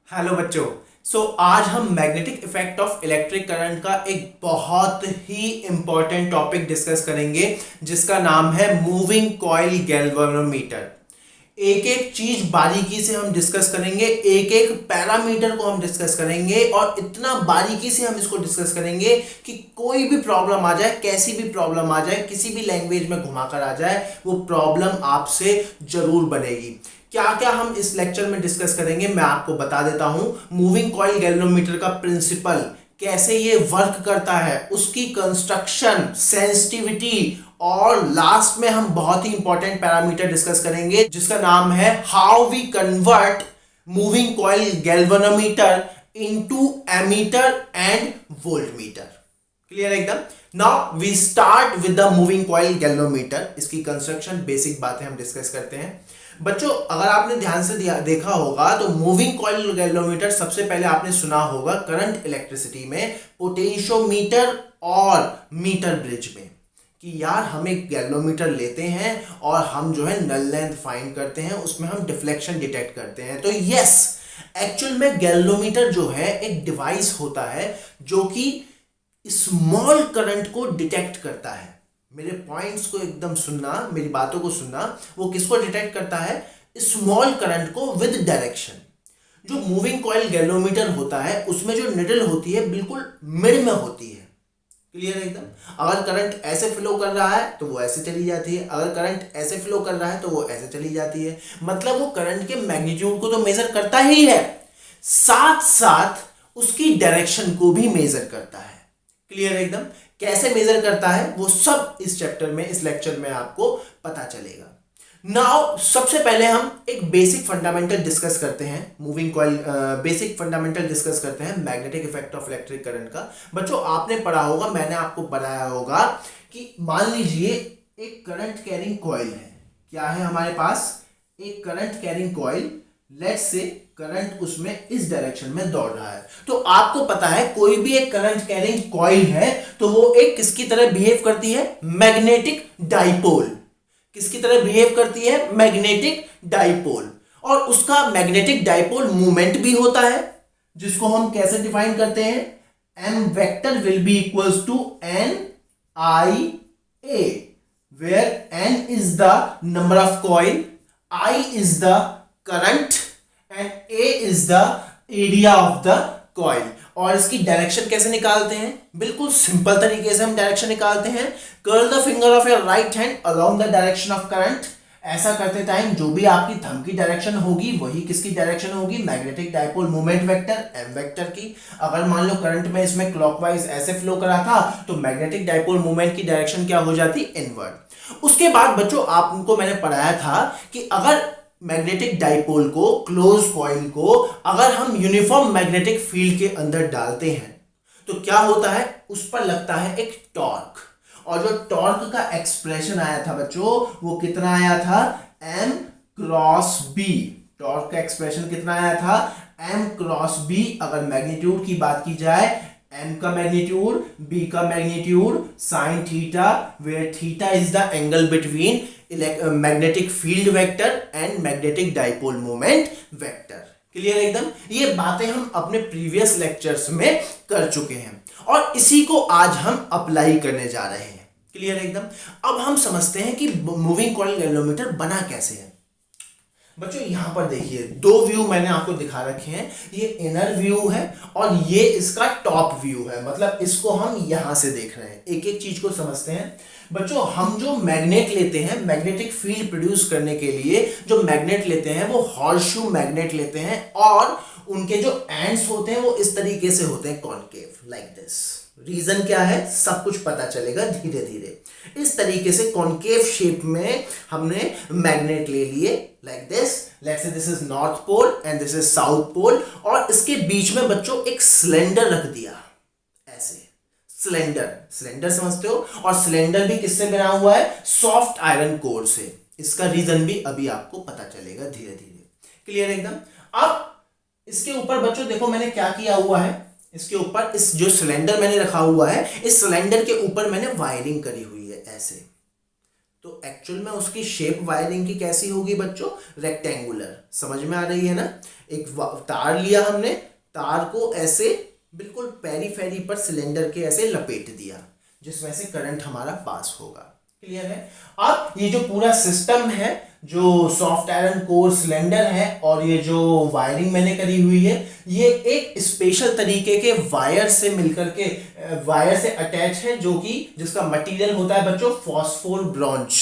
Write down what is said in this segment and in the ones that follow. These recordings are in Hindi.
हेलो बच्चों। आज हम magnetic effect of electric current का एक बहुत ही इंपॉर्टेंट टॉपिक डिस्कस करेंगे जिसका नाम है मूविंग कॉइल गैल्वेनोमीटर। एक एक चीज बारीकी से हम डिस्कस करेंगे, एक एक पैरामीटर को हम डिस्कस करेंगे और इतना बारीकी से हम इसको डिस्कस करेंगे कि कोई भी प्रॉब्लम आ जाए, कैसी भी प्रॉब्लम आ जाए, किसी भी लैंग्वेज में घुमाकर आ जाए, वो प्रॉब्लम आपसे जरूर बनेगी। क्या क्या हम इस लेक्चर में डिस्कस करेंगे मैं आपको बता देता हूं। मूविंग कॉइल गैल्वेनोमीटर का प्रिंसिपल, कैसे ये वर्क करता है, उसकी कंस्ट्रक्शन, सेंसिटिविटी और लास्ट में हम बहुत ही इंपॉर्टेंट पैरामीटर डिस्कस करेंगे जिसका नाम है how we convert moving coil galvanometer into ammeter and voltmeter. Clear एकदम। Now we start with the moving coil galvanometer. इसकी कंस्ट्रक्शन, बेसिक बातें हम डिस्कस करते हैं। बच्चों, अगर आपने ध्यान से देखा होगा तो मूविंग कॉइल गैल्वेनोमीटर सबसे पहले आपने सुना होगा करंट इलेक्ट्रिसिटी में, पोटेंशियोमीटर और मीटर ब्रिज में, कि यार हम एक गैल्वेनोमीटर लेते हैं और हम जो है नल लेंथ फाइंड करते हैं, उसमें हम डिफ्लेक्शन डिटेक्ट करते हैं। तो यस, एक्चुअल में गैल्वेनोमीटर जो है एक डिवाइस होता है जो कि स्मॉल करंट को डिटेक्ट करता है। मेरे पॉइंट्स को एकदम सुनना, मेरी बातों को सुनना। वो किसको डिटेक्ट करता है? स्मॉल करंट को विद डायरेक्शन। जो मूविंग कॉइल गैल्वेनोमीटर होता है उसमें जो निडल होती है बिल्कुल मिड में होती है। क्लियर है एकदम। अगर करंट ऐसे फ्लो कर रहा है तो वो ऐसे चली जाती है, अगर करंट ऐसे फ्लो कर रहा है तो वो ऐसे चली जाती है। मतलब वो करंट के मैग्नीट्यूड को तो मेजर करता ही है, साथ साथ उसकी डायरेक्शन को भी मेजर करता है। क्लियर है एकदम। कैसे मेजर करता है वो सब इस चैप्टर में, इस लेक्चर में आपको पता चलेगा। नाउ सबसे पहले हम एक बेसिक फंडामेंटल डिस्कस करते हैं, moving coil basic fundamental discuss करते हैं magnetic effect of electric current का। बच्चों, आपने पढ़ा होगा, मैंने आपको बताया होगा कि मान लीजिए एक करंट कैरिंग कॉइल है। क्या है हमारे पास? एक current carrying coil. Let's say current उसमें इस डायरेक्शन में दौड़ रहा है। तो आपको पता है कोई भी एक करंट कैरिंग कॉइल है तो वो एक किसकी तरह बिहेव करती है? Magnetic dipole. किसकी तरह बिहेव करती है? Magnetic dipole. और उसका मैग्नेटिक डाइपोल मूवमेंट भी होता है, जिसको हम कैसे डिफाइन करते हैं? m vector will be equals to n i a, where n is the number of coil, I is the current and A is the area of the coil। और इसकी डायरेक्शन कैसे निकालते हैं? बिल्कुल सिंपल तरीके से हम डायरेक्शन निकालते हैं। Curl the finger of your right hand along the direction of current. ऐसा करते टाइम जो भी आपकी थंब की डायरेक्शन होगी वही किसकी डायरेक्शन होगी? Magnetic dipole movement vector m vector की। अगर मान लो करंट में इसमें क्लॉकवाइज ऐसे फ्लो करा था तो मैग्नेटिक डाइपोल मूवमेंट की डायरेक्शन क्या हो जाती? इनवर्ड। उसके बाद बच्चों आपको मैंने पढ़ाया था कि अगर मैग्नेटिक डाइपोल को, क्लोज कॉइल को अगर हम यूनिफॉर्म मैग्नेटिक फील्ड के अंदर डालते हैं तो क्या होता है? उस पर लगता है एक टॉर्क। और जो टॉर्क का एक्सप्रेशन आया था बच्चों, वो कितना आया था? m cross b। टॉर्क का एक्सप्रेशन कितना आया था? m cross b। अगर मैग्नीट्यूड की बात की जाए, m का मैग्नीट्यूड, b का magnitude sine theta, where theta is the angle between magnetic field vector and magnetic dipole moment vector. Clear एकदम। ये बातें हम अपने प्रीवियस लेक्चर्स में कर चुके हैं और इसी को आज हम अप्लाई करने जा रहे हैं। क्लियर एकदम। अब हम समझते हैं कि मूविंग कॉइल गैल्वेनोमीटर बना कैसे है। बच्चों यहां पर देखिए, दो व्यू मैंने आपको दिखा रखे हैं। ये इनर व्यू है और ये इसका टॉप व्यू है, मतलब इसको हम यहां से देख रहे हैं। एक एक चीज को समझते हैं। बच्चों, हम जो मैग्नेट लेते हैं मैग्नेटिक फील्ड प्रोड्यूस करने के लिए, जो मैग्नेट लेते हैं वो हॉर्सशू मैग्नेट लेते हैं और उनके जो एंड्स होते हैं वो इस तरीके से होते हैं, कॉनकेव, लाइक दिस। रीजन क्या है सब कुछ पता चलेगा धीरे धीरे। इस तरीके से कॉनकेव शेप में हमने मैग्नेट ले लिए, like this. Let's say this is north pole and this is south pole, और इसके बीच में बच्चों एक सिलेंडर रख दिया ऐसे। सिलेंडर, सिलेंडर समझते हो? और सिलेंडर भी किससे बना हुआ है? सॉफ्ट आयरन कोर से। इसका रीजन भी अभी आपको पता चलेगा धीरे धीरे। क्लियर एकदम। अब इसके ऊपर बच्चों देखो मैंने क्या किया हुआ है। इसके ऊपर इस जो सिलेंडर मैंने रखा हुआ है, इस सिलेंडर के ऊपर मैंने वायरिंग करी हुई है ऐसे। तो एक्चुअल में उसकी शेप वायरिंग की कैसी होगी बच्चों, रेक्टेंगुलर। समझ में आ रही है ना। एक तार लिया हमने, तार को ऐसे बिल्कुल पेरीफेरी पर सिलेंडर के ऐसे लपेट दिया, जिसमें से करंट हमारा पास होगा। क्लियर है। अब ये जो पूरा सिस्टम है, जो सॉफ्ट आयरन कोर सिलेंडर है और ये जो वायरिंग मैंने करी हुई है, ये एक स्पेशल तरीके के वायर से मिलकर के वायर से अटैच है, जो कि जिसका मटेरियल होता है बच्चों फॉस्फोर ब्रॉन्ज।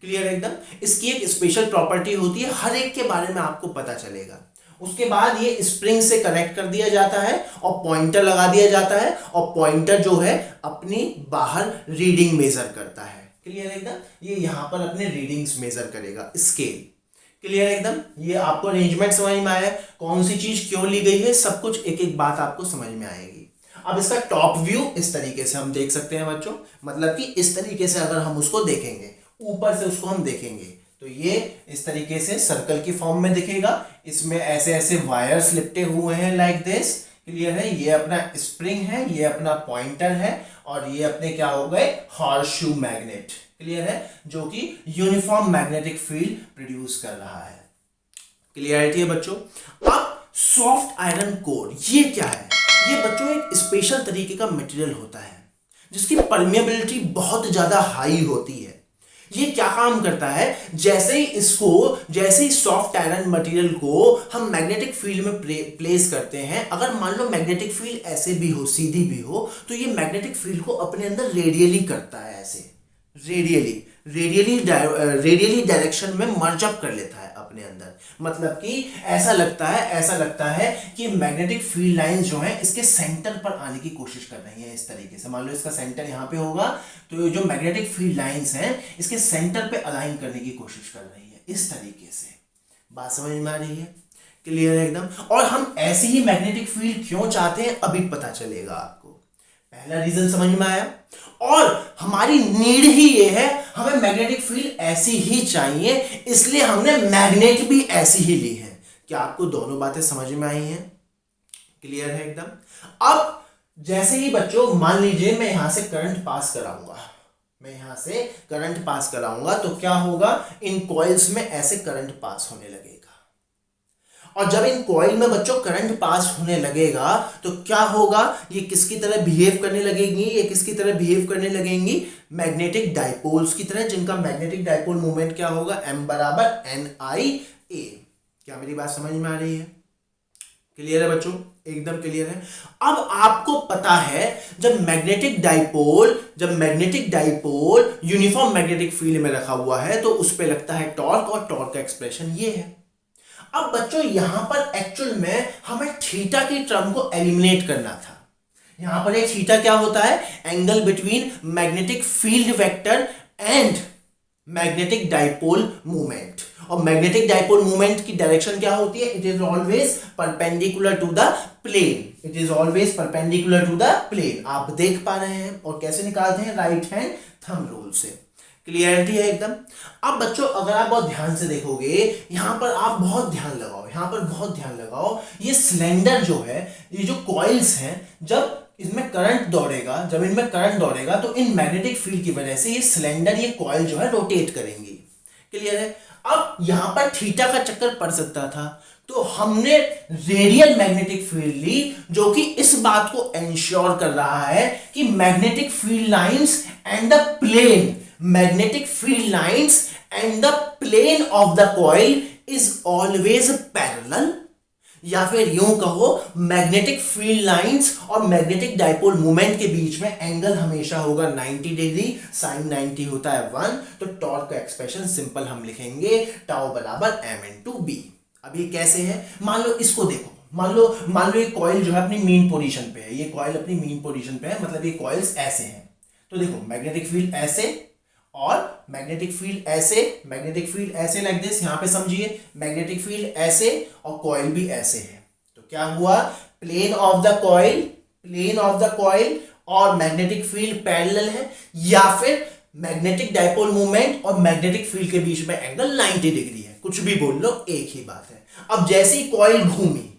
क्लियर एकदम। इसकी एक स्पेशल प्रॉपर्टी होती है, हर एक के बारे में आपको पता चलेगा। उसके बाद ये स्प्रिंग से कनेक्ट कर दिया जाता है और पॉइंटर लगा दिया जाता है, और पॉइंटर जो है अपनी बाहर रीडिंग मेजर करता है। क्लियर एकदम। ये यहां पर अपने रीडिंग्स मेजर करेगा, स्केल। क्लियर एकदम। ये आपको अरेंजमेंट समझ में आया, कौन सी चीज क्यों ली गई है, सब कुछ एक एक बात आपको समझ में आएगी। अब इसका टॉप व्यू इस तरीके से हम देख सकते हैं बच्चों, मतलब कि इस तरीके से अगर हम उसको देखेंगे, ऊपर से उसको हम देखेंगे तो ये इस तरीके से सर्कल की फॉर्म में दिखेगा। इसमें ऐसे ऐसे वायर्स लिपटे हुए हैं लाइक दिस। क्लियर है। ये अपना स्प्रिंग है, ये अपना पॉइंटर है, और ये अपने क्या हो गए, हॉर्सशू मैग्नेट। क्लियर है, जो कि यूनिफॉर्म मैग्नेटिक फील्ड प्रोड्यूस कर रहा है। क्लियरिटी है बच्चों। अब सॉफ्ट आयरन कोर ये क्या है, ये बच्चों एक स्पेशल तरीके का मटेरियल होता है जिसकी परमेबिलिटी बहुत ज्यादा हाई होती है। ये क्या काम करता है, जैसे ही सॉफ्ट आयरन मटेरियल को हम मैग्नेटिक फील्ड में प्लेस करते हैं, अगर मान लो मैग्नेटिक फील्ड ऐसे भी हो, सीधी भी हो, तो ये मैग्नेटिक फील्ड को अपने अंदर रेडियली करता है, ऐसे रेडियली डायरेक्शन में मर्ज अप कर लेता है अपने अंदर। मतलब कि ऐसा लगता है कि मैग्नेटिक फील्ड लाइंस जो है इसके सेंटर पर आने की कोशिश कर रही है। इस तरीके से मान लो इसका सेंटर यहाँ पे होगा, तो जो मैग्नेटिक फील्ड लाइंस हैं इसके सेंटर पे अलाइन करने की कोशिश कर रही है, इस तरीके से। बात समझ में आ रही है। क्लियर है एकदम। और हम ऐसी ही मैग्नेटिक फील्ड क्यों चाहते हैं अभी पता चलेगा आपको। पहला रीजन समझ में आया, और हमारी नीड ही ये है, हमें मैग्नेटिक फील्ड ऐसी ही चाहिए, इसलिए हमने मैग्नेट भी ऐसी ही ली है। क्या आपको दोनों बातें समझ में आई हैं? क्लियर है एकदम। अब जैसे ही बच्चों मान लीजिए मैं यहां से करंट पास कराऊंगा, तो क्या होगा, इन कॉइल्स में ऐसे करंट पास होने लगेगा। और जब इन कॉइल में बच्चों करंट पास होने लगेगा तो क्या होगा, ये किसकी तरह बिहेव करने लगेंगी, मैग्नेटिक डाइपोल्स की तरह, जिनका मैग्नेटिक डाइपोल मोमेंट क्या होगा, m बराबर NIA। क्या मेरी बात समझ में आ रही है? क्लियर है बच्चों, एकदम क्लियर है। अब आपको पता है जब magnetic dipole uniform magnetic field में रखा हुआ है तो उस पे लगता है टॉर्क, और टॉर्क का एक्सप्रेशन ये है। अब बच्चों यहां पर एक्चुअल में हमें थीटा की टर्म को एलिमिनेट करना था। यहां पर एक थीटा क्या होता है, angle between magnetic field vector and magnetic dipole movement. और मैग्नेटिक डाइपोल मूवमेंट की डायरेक्शन क्या होती है, it is always perpendicular to the plane. आप देख पा रहे हैं, और कैसे निकालते हैं, राइट हैंड थंब रूल से। क्लियरिटी है एकदम। अब बच्चों अगर आप बहुत ध्यान से देखोगे, यहां पर आप बहुत ध्यान लगाओ, ये सिलेंडर जो है, ये जो कॉइल्स हैं, जब इनमें करंट दौड़ेगा तो इन मैग्नेटिक फील्ड की वजह से ये सिलेंडर, ये कॉइल जो है रोटेट करेंगी। क्लियर है। अब यहां पर थीटा का चक्कर पड़ सकता था, तो हमने रेडियल मैग्नेटिक फील्ड ली, जो कि इस बात को एंश्योर कर रहा है कि magnetic field lines and the plane of the coil is always parallel. या फिर यूं कहो, मैग्नेटिक फील्ड लाइंस और मैग्नेटिक डाइपोल मोमेंट के बीच में एंगल हमेशा होगा 90 डिग्री, sin 90 होता है 1। तो टॉर्क का एक्सप्रेशन सिंपल हम लिखेंगे, टाउ बराबर m/b। अब ये कैसे है, मान लो इसको देखो, मान लो ये कॉइल जो है अपनी मीन पोजीशन पे है, मतलब ये कॉइल्स ऐसे हैं। तो देखो मैग्नेटिक फील्ड ऐसे और मैग्नेटिक फील्ड ऐसे लाइक दिस। यहां पे समझिए, मैग्नेटिक फील्ड ऐसे और कॉइल भी ऐसे है। तो क्या हुआ, प्लेन ऑफ द कॉइल और मैग्नेटिक फील्ड पैरेलल है, या फिर मैग्नेटिक डाइपोल मूवमेंट और मैग्नेटिक फील्ड के बीच में एंगल 90 डिग्री है। कुछ भी बोल लो, एक ही बात है। अब जैसे ही कॉइल घूमी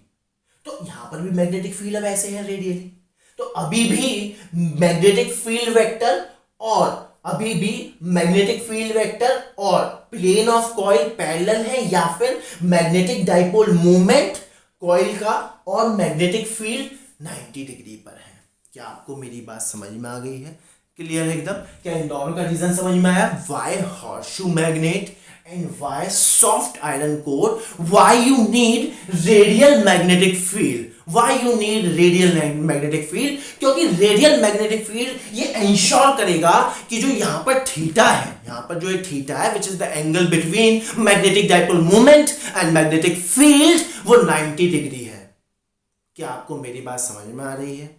तो यहां पर भी मैग्नेटिक फील्ड अब ऐसे है रेडियली, तो अभी भी मैग्नेटिक फील्ड वेक्टर और अभी भी मैग्नेटिक फील्ड वेक्टर और प्लेन ऑफ कॉइल पैरेलल है, या फिर मैग्नेटिक डाइपोल मूवमेंट कॉइल का और मैग्नेटिक फील्ड 90 डिग्री पर है। क्या आपको मेरी बात समझ में आ गई है? क्लियर है एकदम? क्या इन दोनों का रीजन समझ में आया? Why horseshoe magnet and why soft iron core, why you need radial magnetic field, why you need radial magnetic field, क्योंकि रेडियल मैग्नेटिक फील्ड ये इंश्योर करेगा कि जो यहां पर थीटा है, यहां पर जो थीटा है which is the angle between magnetic dipole moment and magnetic field, वो 90 डिग्री है। क्या आपको मेरी बात समझ में आ रही है?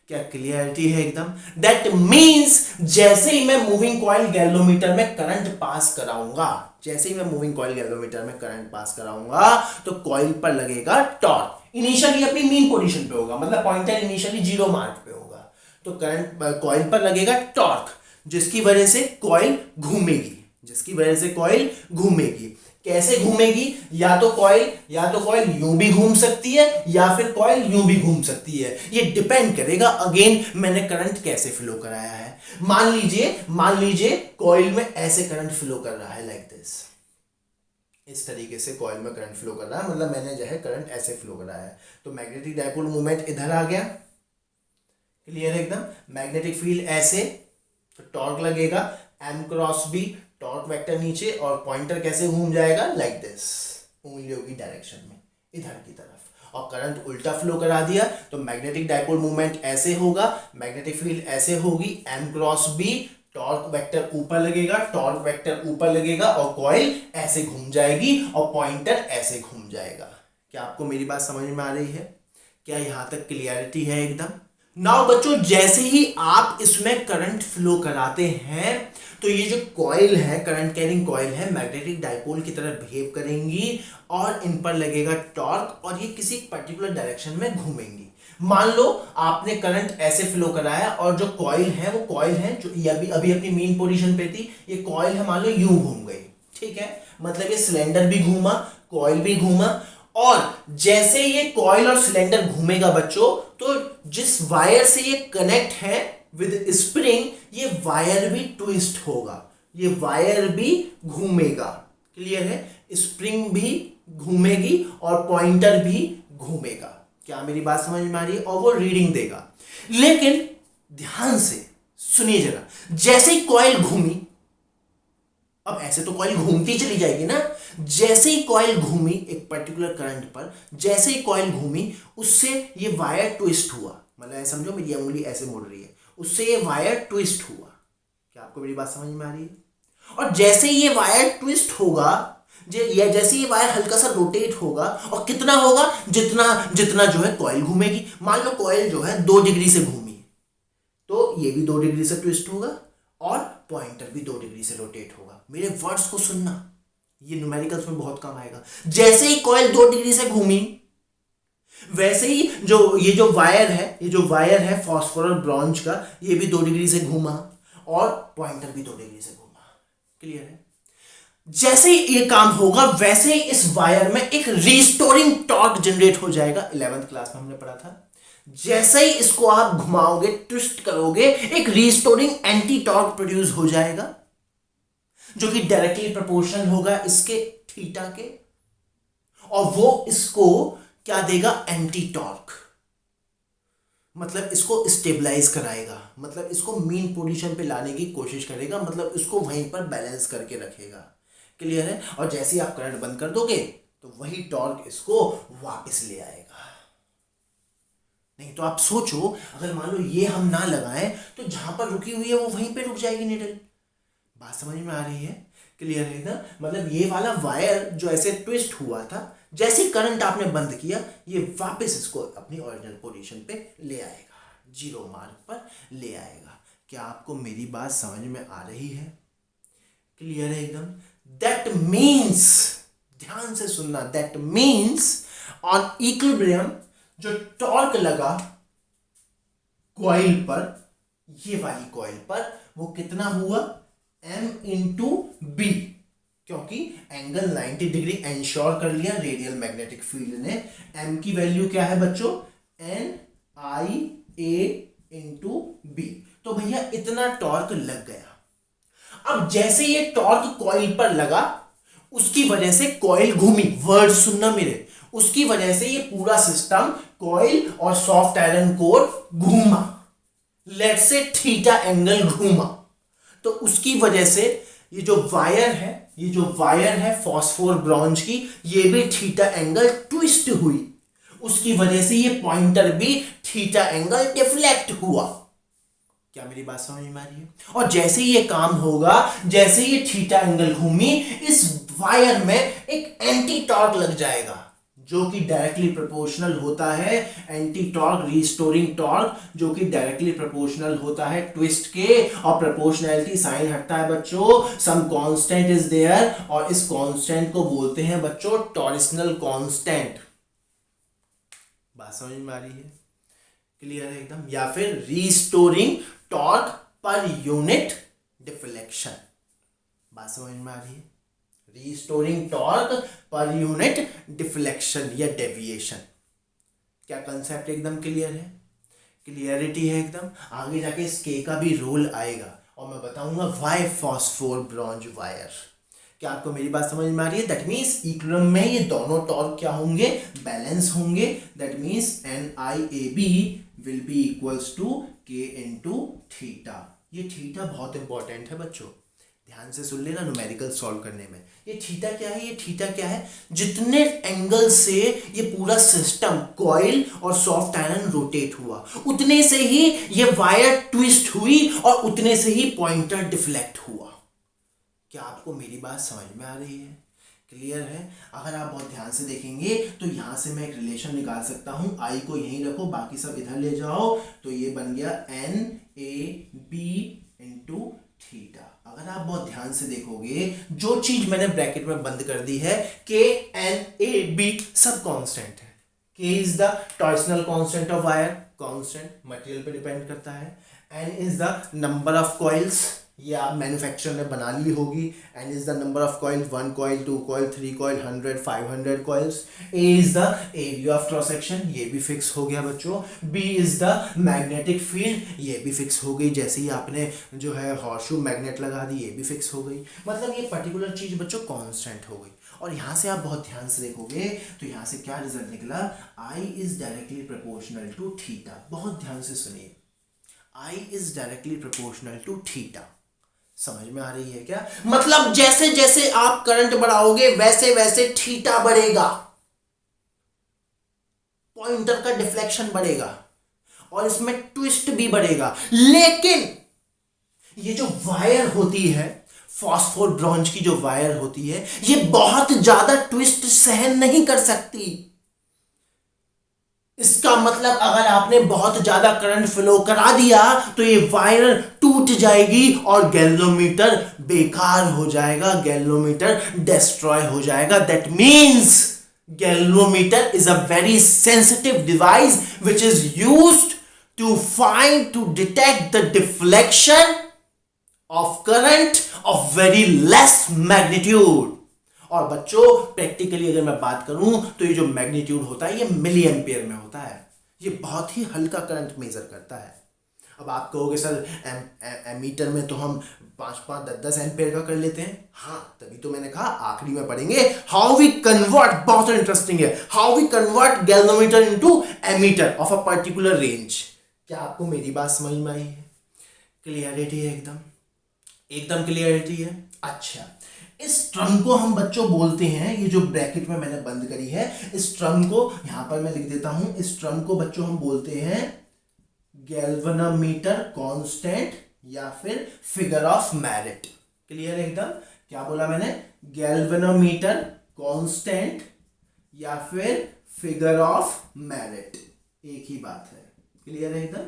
क्या क्लियरिटी है एकदम? दैट मींस जैसे ही मैं मूविंग कॉइल गैल्वेनोमीटर में करंट पास कराऊंगा, जैसे ही मैं मूविंग कॉइल गैल्वेनोमीटर में करंट पास कराऊंगा तो कॉइल पर लगेगा टॉर्क। इनिशियली अपनी मीन पोजीशन पे होगा, मतलब पॉइंटर इनिशियली 0 मार्क पे होगा, तो करंट कॉइल पर लगेगा टॉर्क, जिसकी वजह से कॉइल घूमेगी, जिसकी वजह से कॉइल घूमेगी। कैसे घूमेगी? या तो कॉइल यूं भी घूम सकती है या फिर कॉइल यूं भी घूम सकती है। ये डिपेंड करेगा अगेन मैंने करंट कैसे फ्लो कराया है। मान लीजिए कॉइल में ऐसे करंट फ्लो कर रहा है, लाइक दिस, इस तरीके से कॉइल में करंट फ्लो कर रहा है, मतलब मैंने जो है करंट ऐसे फ्लो कराया है, तो मैग्नेटिक डाइपोल मूवमेंट इधर आ गया। क्लियर है एकदम? मैग्नेटिक फील्ड ऐसे, तो टॉर्क लगेगा m cross b, torque vector नीचे, और पॉइंटर कैसे घूम जाएगा? लाइक दिस, उंगलियों की डायरेक्शन में इधर की तरफ, और करंट उल्टा फ्लो करा दिया तो मैग्नेटिक डाइपोल मूवमेंट ऐसे होगा, मैग्नेटिक फील्ड ऐसे होगी, m cross b, torque vector ऊपर लगेगा, टॉर्क वेक्टर ऊपर लगेगा और कॉइल ऐसे घूम जाएगी और पॉइंटर ऐसे घूम जाएगा। क्या आपको मेरी बात समझ में आ रही है? क्या यहां तक क्लियरिटी है एकदम? नाउ बच्चों, जैसे ही आप इसमें करंट फ्लो कराते हैं तो ये जो कॉइल है, करंट कैरिंग कॉइल है, मैग्नेटिक डाइपोल की तरह बिहेव करेंगी और इन पर लगेगा टॉर्क और ये किसी पर्टिकुलर डायरेक्शन में घूमेंगी। मान लो आपने करंट ऐसे फ्लो कराया और जो कॉइल है वो कॉइल है जो ये अभी अपनी मेन पोजीशन पे थी, ये कॉइल है मान लो यूं घूम गई, ठीक है, मतलब ये सिलेंडर भी घूमा, कॉइल भी घूमा, और जैसे ये कॉइल और सिलेंडर घूमेगा बच्चों, तो जिस वायर से ये कनेक्ट है विद स्प्रिंग, ये वायर भी ट्विस्ट होगा, ये वायर भी घूमेगा। क्लियर है? स्प्रिंग भी घूमेगी और पॉइंटर भी घूमेगा। क्या मेरी बात समझ में आ रही है? और वो रीडिंग देगा। लेकिन ध्यान से सुनिए जरा, जैसे ही कॉइल घूमी, अब ऐसे तो कॉइल घूमती चली जाएगी ना, जैसे ही कॉइल घूमी एक पर्टिकुलर करंट पर, जैसे ही कॉइल घूमी उससे ये वायर ट्विस्ट हुआ, मतलब ऐसे समझो मेरी उंगली ऐसे मुड़ रही है, उससे ये वायर ट्विस्ट हुआ। क्या आपको मेरी बात समझ में आ रही है? और जैसे ही ये वायर ट्विस्ट होगा, जैसे ये वायर हल्का सा रोटेट होगा, और कितना होगा? जितना जो है कॉइल घूमेगी। मान लो कॉइल जो है 2 डिग्री से घूमी, तो ये भी 2 डिग्री से ट्विस्ट होगा और पॉइंटर भी 2 डिग्री से रोटेट होगा। मेरे वर्ड्स को सुनना, ये न्यूमेरिकल्स में बहुत काम आएगा। जैसे ही कॉइल 2 डिग्री से घूमी, वैसे ही ये जो वायर है फॉस्फोरस ब्रॉन्ज का, ये भी 2 डिग्री से घूमा और पॉइंटर भी 2 डिग्री से घूमा। क्लियर है? जैसे ही ये काम होगा वैसे ही इस वायर में एक रिस्टोरिंग टॉर्क जनरेट हो जाएगा। 11th क्लास में हमने पढ़ा था, जैसे ही इसको आप घुमाओगे, ट्विस्ट करोगे, एक रिस्टोरिंग एंटी टॉर्क प्रोड्यूस हो जाएगा, जो कि डायरेक्टली प्रोपोर्शनल होगा इसके थीटा के, और वो इसको क्या देगा? एंटी टॉर्क, मतलब इसको स्टेबलाइज कराएगा, मतलब इसको मीन पोजीशन पे लाने की कोशिश करेगा, मतलब इसको वहीं पर बैलेंस करके रखेगा। क्लियर है? और जैसे ही आप करंट बंद कर दोगे तो वही टॉर्क इसको वापस ले आएगा। नहीं तो आप सोचो, अगर मान लो ये हम ना लगाएं तो जहां पर रुकी हुई है वो वहीं पे रुक जाएगी नीडल। बात समझ में आ रही है? क्लियर है ना? मतलब ये वाला वायर जो ऐसे ट्विस्ट हुआ था, जैसे करंट आपने बंद किया, ये वापस इसको अपनी ओरिजिनल पोजीशन पे ले आएगा, 0 मार्क पर ले आएगा। क्या आपको मेरी बात समझ में आ रही है? क्लियर है एकदम? दैट मीन्स, ध्यान से सुनना, दैट मीन्स ऑन इक्विलिब्रियम जो टॉर्क लगा कॉइल पर, ये वाली कॉइल पर, वो कितना हुआ? m इंटू बी, क्योंकि एंगल 90 डिग्री एंश्योर कर लिया रेडियल मैग्नेटिक फील्ड ने। m की वैल्यू क्या है बच्चों? NIA into B. तो भैया इतना टॉर्क लग गया, अब जैसे ये टॉर्क कॉइल पर लगा, उसकी वजह से कॉइल घूमी, वर्ड सुनना मेरे, उसकी वजह से ये पूरा सिस्टम कॉइल और सॉफ्ट आयरन कोर घूमा, लेट्स से थीटा एंगल घूमा। तो उसकी वजह से ये जो वायर है फॉस्फोर ब्रॉन्ज की, ये भी थीटा एंगल ट्विस्ट हुई, उसकी वजह से ये पॉइंटर भी थीटा एंगल डिफ्लेक्ट हुआ। क्या मेरी बात समझ में आ रही है? और जैसे ये काम होगा, जैसे ये थीटा एंगल घूमी, इस वायर में एक एंटी टॉर्क लग जाएगा, जो कि डायरेक्टली प्रोपोर्शनल होता है, एंटी टॉर्क रीस्टोरिंग टॉर्क, जो कि डायरेक्टली प्रोपोर्शनल होता है ट्विस्ट के, और प्रोपोर्शनैलिटी साइन हटता है बच्चों, सम कांस्टेंट इज देयर, और इस कांस्टेंट को बोलते हैं बच्चों टॉरिशनल कांस्टेंट। बात समझ में आ रही है? क्लियर है एकदम? या फिर restoring torque per unit deflection. बात समझ में आ रही है? Restoring torque per unit deflection या डेविएशन। क्या कंसेप्ट एकदम क्लियर है? क्लियरिटी है एकदम? आगे जाके इस के का भी रोल आएगा और मैं बताऊंगा व्हाई फॉस्फोर ब्रॉन्ज वायर। क्या आपको मेरी बात समझ में आ रही है? दैट मीन्स इक्विलिब्रियम में ये दोनों टॉर्क क्या होंगे? बैलेंस होंगे। That means NIAB will be equals to K into theta. ये थीटा बहुत इंपॉर्टेंट है बच्चों, ध्यान से सुन लेना न्यूमेरिकल सॉल्व करने में। ये थीटा क्या है? ये थीटा क्या है? जितने एंगल से ये पूरा सिस्टम कॉइल और सॉफ्ट आयरन रोटेट हुआ, उतने से ही ये वायर ट्विस्ट हुई और उतने से ही पॉइंटर डिफ्लेक्ट हुआ। क्या आपको मेरी बात समझ में आ रही है? क्लियर है? अगर आप बहुत ध्यान से देखेंगे तो यहां से मैं एक रिलेशन निकाल सकता हूं, आई को यहीं रखो, बाकी सब इधर ले जाओ, तो ये बन गया NAB इंटू थीटा। अगर आप बहुत ध्यान से देखोगे, जो चीज मैंने ब्रैकेट में बंद कर दी है, KNAB सब कांस्टेंट है। K is the torsional constant of wire, constant material पे डिपेंड करता है। N is the number of coils, ये आप मैन्युफैक्चरर ने बना ली होगी। N is the number of coil, 1 coil, 2 coil, 3 coil, 100, 500 coils. A is the area of cross section, ये भी फिक्स हो गया बच्चों। B is the magnetic field, ये भी फिक्स हो गई, जैसे ही आपने जो है हॉर्सशू मैग्नेट लगा दी, ये भी फिक्स हो गई। मतलब ये पर्टिकुलर चीज बच्चों कांस्टेंट हो गई। और यहां से आप बहुत ध्यान से देखोगे तो यहां से क्या रिजल्ट निकला? I is directly proportional to theta. बहुत ध्यान से सुनिए, I is directly proportional to theta. समझ में आ रही है क्या? मतलब जैसे जैसे आप करंट बढ़ाओगे वैसे वैसे थीटा बढ़ेगा, पॉइंटर का डिफ्लेक्शन बढ़ेगा और इसमें ट्विस्ट भी बढ़ेगा। लेकिन ये जो वायर होती है, फॉस्फोर ब्रॉन्ज की जो वायर होती है, ये बहुत ज्यादा ट्विस्ट सहन नहीं कर सकती। इसका मतलब अगर आपने बहुत ज्यादा करंट फ्लो करा दिया तो ये वायर टूट जाएगी और गैल्वेनोमीटर बेकार हो जाएगा, गैल्वेनोमीटर डिस्ट्रॉय हो जाएगा। That means galvanometer is a very sensitive device which is used to detect the deflection of current of very less magnitude। और बच्चों प्रैक्टिकली अगर मैं बात करूं तो ये जो मैग्नीट्यूड होता है ये मिली एम्पियर में होता है, ये बहुत ही हल्का करंट मेजर करता है। अब आप कहोगे सर एमीटर में तो हम 5-5, 10-10 एम्पियर का कर लेते हैं। हाँ, तभी तो मैंने कहा आखिरी में पढ़ेंगे हाउ वी कन्वर्ट, बहुत इंटरेस्टिंग है, how we convert galvanometer into ammeter of a particular range. क्या आपको मेरी बात समझ में आई है? क्लियरिटी है एकदम? एकदम क्लियरिटी है। अच्छा, इस ट्रम को हम बच्चों बोलते हैं, ये जो ब्रैकेट में मैंने बंद करी है, इस ट्रम को यहां पर मैं लिख देता हूं, इस ट्रम को बच्चों हम बोलते हैं गैल्वेनोमीटर कांस्टेंट या फिर फिगर ऑफ मेरिट। क्लियर है एकदम? क्या बोला मैंने? गैल्वेनोमीटर कांस्टेंट या फिर फिगर ऑफ मेरिट, एक ही बात है। क्लियर है एकदम?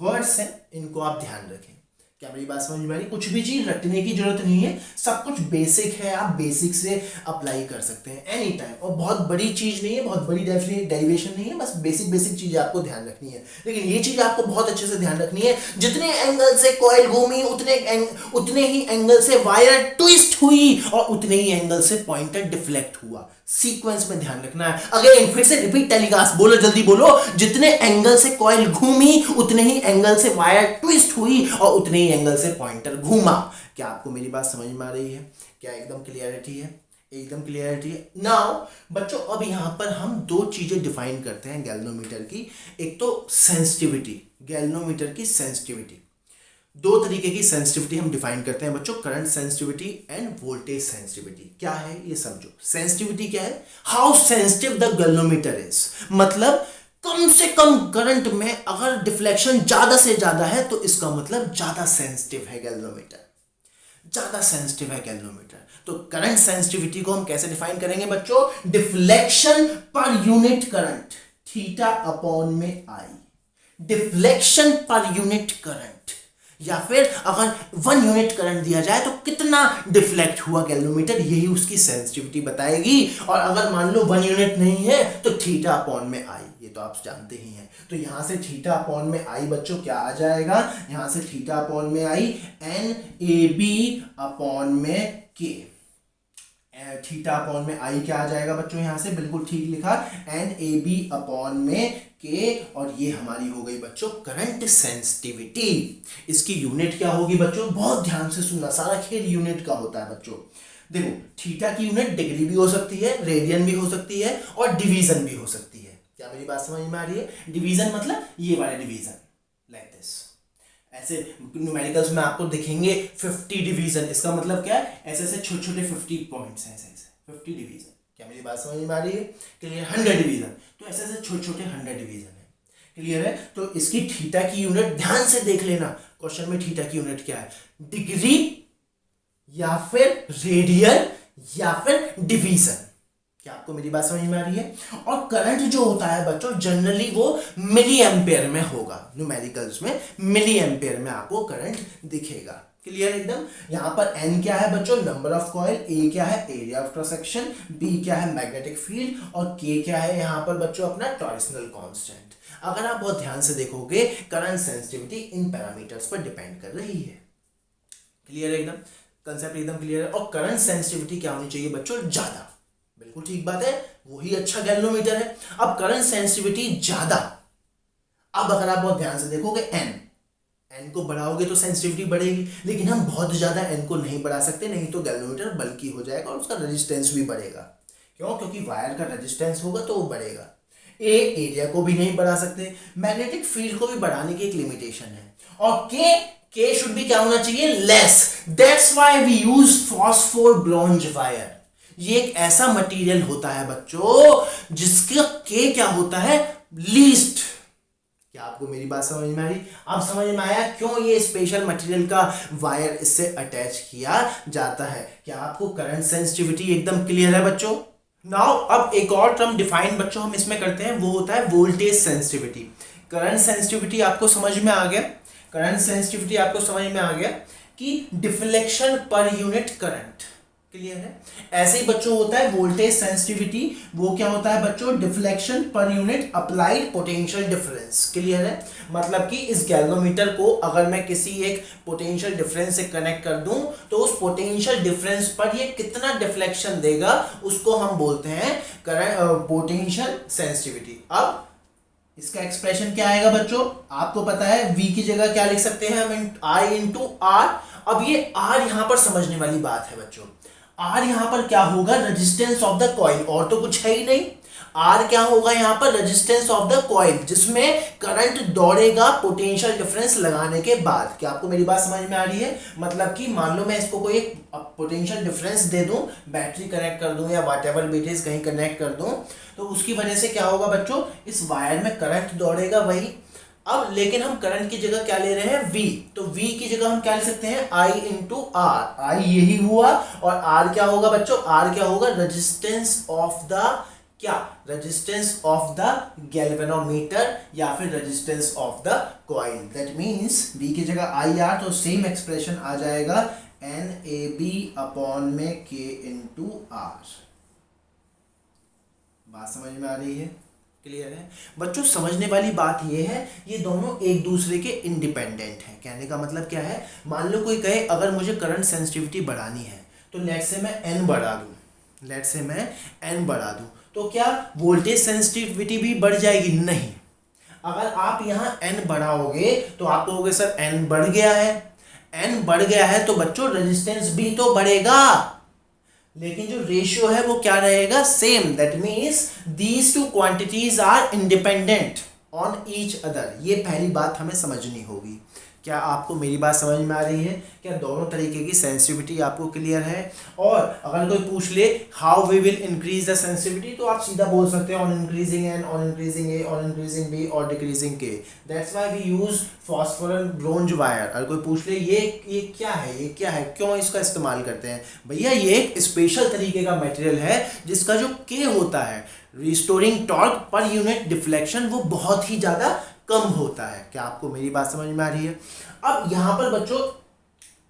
वर्ड्स हैं, इनको आप ध्यान रखें। क्या मेरी बात समझ में आ रही? कुछ भी चीज रटने की जरूरत नहीं है, सब कुछ बेसिक है, आप बेसिक से अप्लाई कर सकते हैं एनी टाइम। और बहुत बड़ी चीज नहीं है, बहुत बड़ी डेरिवेशन नहीं है, बस बेसिक बेसिक चीजें आपको ध्यान रखनी है। लेकिन ये चीज आपको बहुत अच्छे से ध्यान रखनी है, जितने एंगल से कॉइल घूमी उतने ही एंगल से वायर ट्विस्ट हुई और उतने ही एंगल से पॉइंटर डिफ्लेक्ट हुआ। सीक्वेंस में ध्यान रखना है। अगेन फिर से रिपीट टेलीकास्ट, बोलो जल्दी बोलो, जितने एंगल से कॉइल घूमी उतने ही एंगल से वायर ट्विस्ट हुई और उतने ही एंगल से पॉइंटर घूमा। क्या आपको मेरी बात समझ में आ रही है? क्या एकदम क्लियरिटी है? एकदम क्लियरिटी है। नाउ बच्चों अब यहाँ पर हम दो चीजें डिफाइन करते हैं गैल्वेनोमीटर की। एक तो सेंसिटिविटी, गैल्वेनोमीटर की सेंसिटिविटी। दो तरीके की सेंसिटिविटी हम डिफाइन करते हैं बच्चों, current sensitivity end voltage sensitivity. क्या है ये समझो। सेंसिटिविटी क्या है? How sensitive the galvanometer is, मतलब कम से कम करंट में अगर डिफ्लेक्शन ज्यादा से ज्यादा है तो इसका मतलब ज्यादा सेंसिटिव है गैल्वेनोमीटर, ज्यादा सेंसिटिव है गैल्वेनोमीटर। तो करंट सेंसिटिविटी को हम कैसे डिफाइन करेंगे बच्चों? Deflection per unit current theta upon में आई, डिफ्लेक्शन पर यूनिट करंट, या फिर अगर 1 यूनिट करंट दिया जाए तो कितना डिफ्लेक्ट हुआ गैल्वेनोमीटर, यही उसकी सेंसिटिविटी बताएगी। और अगर मान लो 1 यूनिट नहीं है तो थीटा अपॉन में आई, ये तो आप जानते ही हैं। तो यहां से थीटा अपॉन में आई बच्चों क्या आ जाएगा? यहां से थीटा अपॉन में I N A B upon में के। थीटा अपॉन में आई क्या आ जाएगा बच्चों? यहां से बिल्कुल ठीक लिखा, एन ए बी अपॉन में के, और ये हमारी हो गई बच्चों करंट सेंसिटिविटी। इसकी यूनिट क्या होगी बच्चों? बहुत ध्यान से सुनना, सारा खेल यूनिट का होता है बच्चों। देखो थीटा की यूनिट डिग्री भी हो सकती है, रेडियन भी हो सकती है, और डिवीजन भी हो सकती है। क्या मेरी बात समझ में आ रही है? डिवीजन मतलब ये वाले डिवीजन, लाइक दिस। ऐसे न्यूमेरिकल्स में आपको दिखेंगे 50 डिवीजन, इसका मतलब क्या है? ऐसे ऐसे छोटे छोटे 50 पॉइंट्स हैं, ऐसे ऐसे 50 डिवीजन। क्या मेरी बात समझ में आ रही है? क्लियर? 100 डिवीजन, तो ऐसे ऐसे छोटे छोटे 100 डिवीजन है। क्लियर है? तो इसकी थीटा की यूनिट ध्यान से देख लेना, क्वेश्चन में थीटा की यूनिट क्या है? डिग्री या फिर रेडियन या फिर डिवीजन। क्या आपको मेरी बात समझ में आ रही है? और करंट जो होता है बच्चों जनरली वो मिली एम्पेयर में होगा, न्यूमेरिकल्स में मिली एम्पेयर में आपको करंट दिखेगा। क्लियर एकदम? यहां पर n क्या है बच्चों? नंबर ऑफ कॉइल, a क्या है? Area of cross section, b क्या है? मैग्नेटिक फील्ड, और k क्या है यहां पर बच्चों? अपना टॉरशनल कांस्टेंट। अगर आप बहुत ध्यान से देखोगे करंट सेंसिटिविटी इन पैरामीटर्स पर डिपेंड कर रही है। क्लियर एकदम? कंसेप्ट एकदम क्लियर है। और करंट सेंसिटिविटी क्या होनी चाहिए बच्चों? ज्यादा। बिल्कुल ठीक बात है, वही अच्छा गैल्वेनोमीटर है। अब करंट सेंसिटिविटी ज्यादा, अब अगर आप बहुत ध्यान से देखोगे n को बढ़ाओगे तो सेंसिटिविटी बढ़ेगी, लेकिन हम बहुत ज्यादा n को नहीं बढ़ा सकते, नहीं तो गैल्वेनोमीटर बल्कि हो जाएगा और उसका रेजिस्टेंस भी बढ़ेगा। क्यों? क्योंकि वायर का रेजिस्टेंस होगा तो वो बढ़ेगा। एरिया को भी नहीं बढ़ा सकते, मैग्नेटिक फील्ड को भी बढ़ाने की एक लिमिटेशन है, और के शुड भी क्या होना चाहिए? Less. That's why we use phosphor bronze wire. ये एक ऐसा मटेरियल होता है बच्चों जिसका के क्या होता है? लीस्ट। क्या आपको मेरी बात समझ में आ रही? अब समझ में आया क्यों ये स्पेशल मटेरियल का वायर इससे अटैच किया जाता है। क्या आपको करंट सेंसिटिविटी एकदम क्लियर है बच्चों? नाउ अब एक और टर्म डिफाइन बच्चों हम इसमें करते हैं, वो होता है वोल्टेज सेंसिटिविटी। करंट सेंसिटिविटी आपको समझ में आ गया, करंट सेंसिटिविटी आपको समझ में आ गया कि deflection per unit current. Clear है? ऐसे ही बच्चों होता है वोल्टेज सेंसिटिविटी, वो क्या होता है बच्चों? Deflection per unit applied potential difference. Clear है? मतलब कि इस गैल्वेनोमीटर को अगर मैं किसी एक पोटेंशियल डिफरेंस से कनेक्ट कर दूं तो उस पोटेंशियल डिफरेंस पर ये कितना डिफ्लेक्शन देगा उसको हम बोलते हैं करंट पोटेंशियल सेंसिटिविटी। अब इसका एक्सप्रेशन क्या आएगा बच्चों? आपको पता है v की जगह क्या लिख सकते हैं हम? I into R. अब ये r यहां पर समझने वाली बात है बच्चों। R यहां पर क्या होगा? रेजिस्टेंस ऑफ द कॉइल, और तो कुछ है ही नहीं। R क्या होगा यहां पर? रेजिस्टेंस ऑफ द कॉइल, जिसमें करंट दौड़ेगा पोटेंशियल डिफरेंस लगाने के बाद। क्या आपको मेरी बात समझ में आ रही है? मतलब कि मान लो मैं इसको कोई एक पोटेंशियल डिफरेंस दे दूं, बैटरी कनेक्ट कर दूं या व्हाटएवर बैटरीज कहीं कनेक्ट कर दूं, तो उसकी वजह से क्या होगा बच्चों? इस वायर में करंट दौड़ेगा वही। अब लेकिन हम करंट की जगह क्या ले रहे हैं? V। तो V की जगह हम क्या ले सकते हैं? I into are. I यही हुआ, और R क्या होगा बच्चों? R क्या होगा? रेजिस्टेंस ऑफ द क्या? रेजिस्टेंस ऑफ द गैल्वेनोमीटर या फिर resistance of the coil. That means V की जगह I R, तो सेम एक्सप्रेशन आ जाएगा NAB अपॉन में K इंटू R। बात समझ में आ रही है? क्लियर है बच्चों? समझने वाली बात ये है, ये दोनों एक दूसरे के इंडिपेंडेंट हैं। कहने का मतलब क्या है? मान लो कोई कहे अगर मुझे करंट सेंसिटिविटी बढ़ानी है तो लेट से मैं n बढ़ा दूं, लेट से मैं n बढ़ा दूं, तो क्या वोल्टेज सेंसिटिविटी भी बढ़ जाएगी? नहीं। अगर आप यहां n बढ़ाओगे तो आप कहोगे सर n बढ़ गया है, एन बढ़ गया है तो बच्चों रेजिस्टेंस भी तो बढ़ेगा, लेकिन जो रेशियो है वो क्या रहेगा, same. That means these two quantities are independent on each other. ये पहली बात हमें समझनी होगी। क्या आपको मेरी बात समझ में आ रही है? क्या दोनों तरीके की सेंसिटिविटी आपको क्लियर है? और अगर कोई पूछ ले how we will increase the sensitivity, तो आप सीधा बोल सकते हैं on increasing N, on increasing A, on increasing B और decreasing K. That's why we use phosphorus bronze wire. अगर कोई पूछ ले ये क्या है, ये क्या है, क्यों इसका इस्तेमाल करते हैं, भैया ये एक स्पेशल तरीके का मटेरियल है जिसका जो के होता है, restoring torque per unit deflection, वो बहुत ही ज़्यादा कम होता है। क्या आपको मेरी बात समझ में आ रही है? अब यहाँ पर बच्चों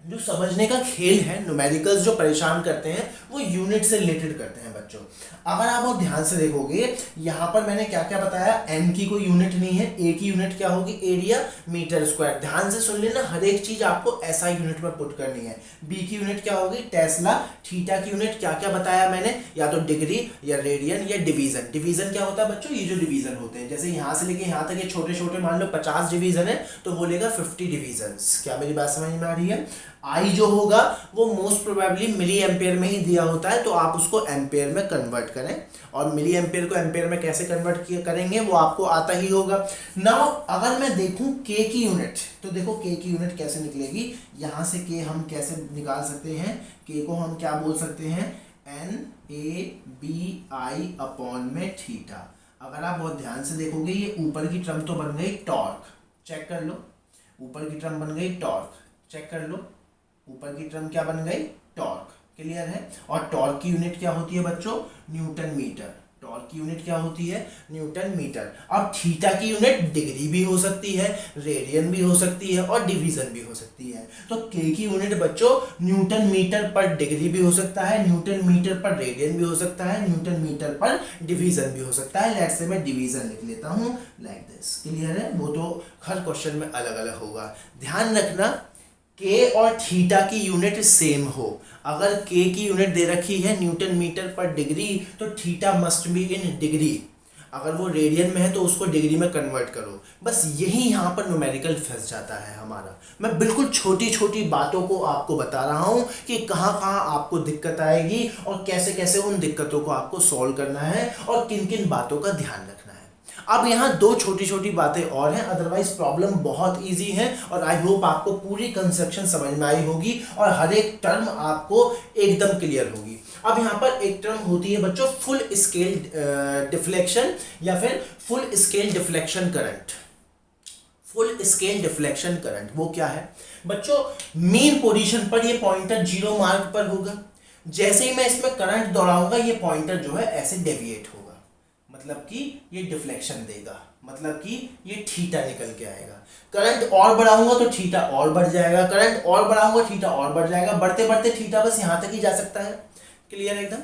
जो समझने का खेल है, न्यूमेरिकल्स जो परेशान करते हैं वो यूनिट से रिलेटेड करते हैं बच्चों। अगर आप बहुत ध्यान से देखोगे यहाँ पर मैंने क्या क्या बताया, एन की कोई यूनिट नहीं है, ए की यूनिट क्या होगी, एरिया मीटर स्क्वायर। ध्यान से सुन लेना, हर एक चीज आपको ऐसा यूनिट पर पुट करनी है। बी की यूनिट क्या होगी, टेस्ला। थीटा की यूनिट क्या क्या बताया मैंने, या तो डिग्री या रेडियन या डिवीजन। डिवीजन क्या होता है बच्चों, ये जो डिवीजन होते हैं, जैसे यहाँ से लेके यहाँ तक ये छोटे छोटे, मान लो 50 डिवीजन है तो वो लेगा 50 डिवीजन। क्या मेरी बात समझ में आ रही है? आई जो होगा वो मोस्ट प्रोबेबली मिली एम्पेयर में ही दिया होता है, तो आप उसको एम्पेयर में कन्वर्ट करें, और मिली एम्पेयर को एम्पेयर में कैसे कन्वर्ट करेंगे वो आपको आता ही होगा। नाउ अगर मैं देखूं के की यूनिट, तो देखो के की यूनिट कैसे निकलेगी। यहाँ से के हम कैसे निकाल सकते हैं, के को हम क्या बोल सकते हैं, N A B I upon में थीटा। अगर आप बहुत ध्यान से देखोगे ये ऊपर की टर्म तो बन गई टॉर्क, चेक कर लो, ऊपर की टर्म बन गई टॉर्क, चेक कर लो, ऊपर की टर्म क्या बन गई, टॉर्क। क्लियर है? और टॉर्क की यूनिट क्या होती है बच्चों, न्यूटन मीटर। टॉर्क की यूनिट क्या होती है, न्यूटन मीटर। अब थीटा की यूनिट डिग्री भी हो सकती है, रेडियन भी हो सकती है और डिवीजन भी हो सकती है। तो के की यूनिट बच्चों न्यूटन मीटर पर डिग्री भी हो सकता है, न्यूटन मीटर पर रेडियन भी हो सकता है, न्यूटन मीटर पर डिवीजन भी हो सकता है। लेट्स से मैं डिवीजन लिख लेता हूं लाइक दिस। क्लियर है? वो तो हर क्वेश्चन में अलग अलग होगा। ध्यान रखना के और थीटा की यूनिट सेम हो। अगर के की यूनिट दे रखी है न्यूटन मीटर पर डिग्री, तो theta must be in degree. अगर वो रेडियन में है तो उसको डिग्री में कन्वर्ट करो। बस यही यहाँ पर न्यूमेरिकल फंस जाता है हमारा। मैं बिल्कुल छोटी छोटी बातों को आपको बता रहा हूँ कि कहाँ कहाँ आपको दिक्कत आएगी और कैसे कैसे उन दिक्कतों को आपको सॉल्व करना है और किन किन बातों का ध्यान रखना है। अब यहाँ दो छोटी छोटी बातें और हैं, अदरवाइज प्रॉब्लम बहुत इजी है और आई होप आपको पूरी कंसेप्शन समझ में आई होगी और हर एक टर्म आपको एकदम क्लियर होगी। अब यहाँ पर एक टर्म होती है बच्चों फुल स्केल डिफ्लेक्शन या फिर full scale deflection current. Full scale deflection current वो क्या है बच्चों, मेन पोजीशन पर ये पॉइंटर 0 मार्क पर होगा। जैसे ही मैं इसमें करंट दौड़ाऊंगा ये पॉइंटर जो है ऐसे डेविएट होगा, मतलब कि ये डिफ्लेक्शन देगा, मतलब कि ये थीटा निकल के आएगा। करंट और बढ़ाऊंगा तो थीटा और बढ़ जाएगा, करंट और बढ़ाऊंगा थीटा और बढ़ जाएगा, बढ़ते बढ़ते थीटा बस यहां तक ही जा सकता है। क्लियर एकदम?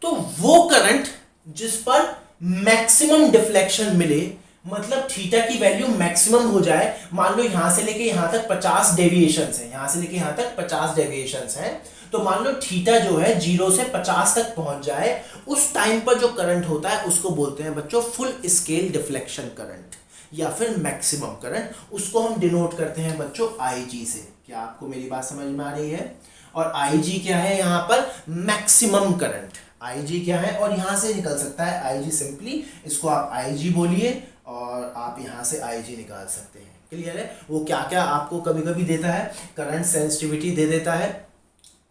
तो वो करंट जिस पर मैक्सिमम डिफ्लेक्शन मिले, मतलब थीटा की वैल्यू मैक्सिमम हो जाए। मान लो यहां से लेके यहां तक 50 डेविएशंस हैं, यहां से लेके यहां तक 50 डेविएशंस हैं, तो मान लो थीटा जो है 0 से 50 तक पहुंच जाए, उस टाइम पर जो करंट होता है उसको बोलते हैं बच्चों फुल स्केल डिफ्लेक्शन करंट या फिर मैक्सिमम करंट। उसको हम डिनोट करते हैं बच्चों IG से। क्या आपको मेरी बात समझ में आ रही है? और IG क्या है यहाँ पर, मैक्सिमम करंट। IG क्या है और यहां से निकल सकता है IG सिंपली, इसको आप IG बोलिए और आप यहां से IG निकाल सकते हैं। क्लियर है? वो क्या क्या आपको कभी कभी देता है, करंट सेंसिटिविटी दे देता है,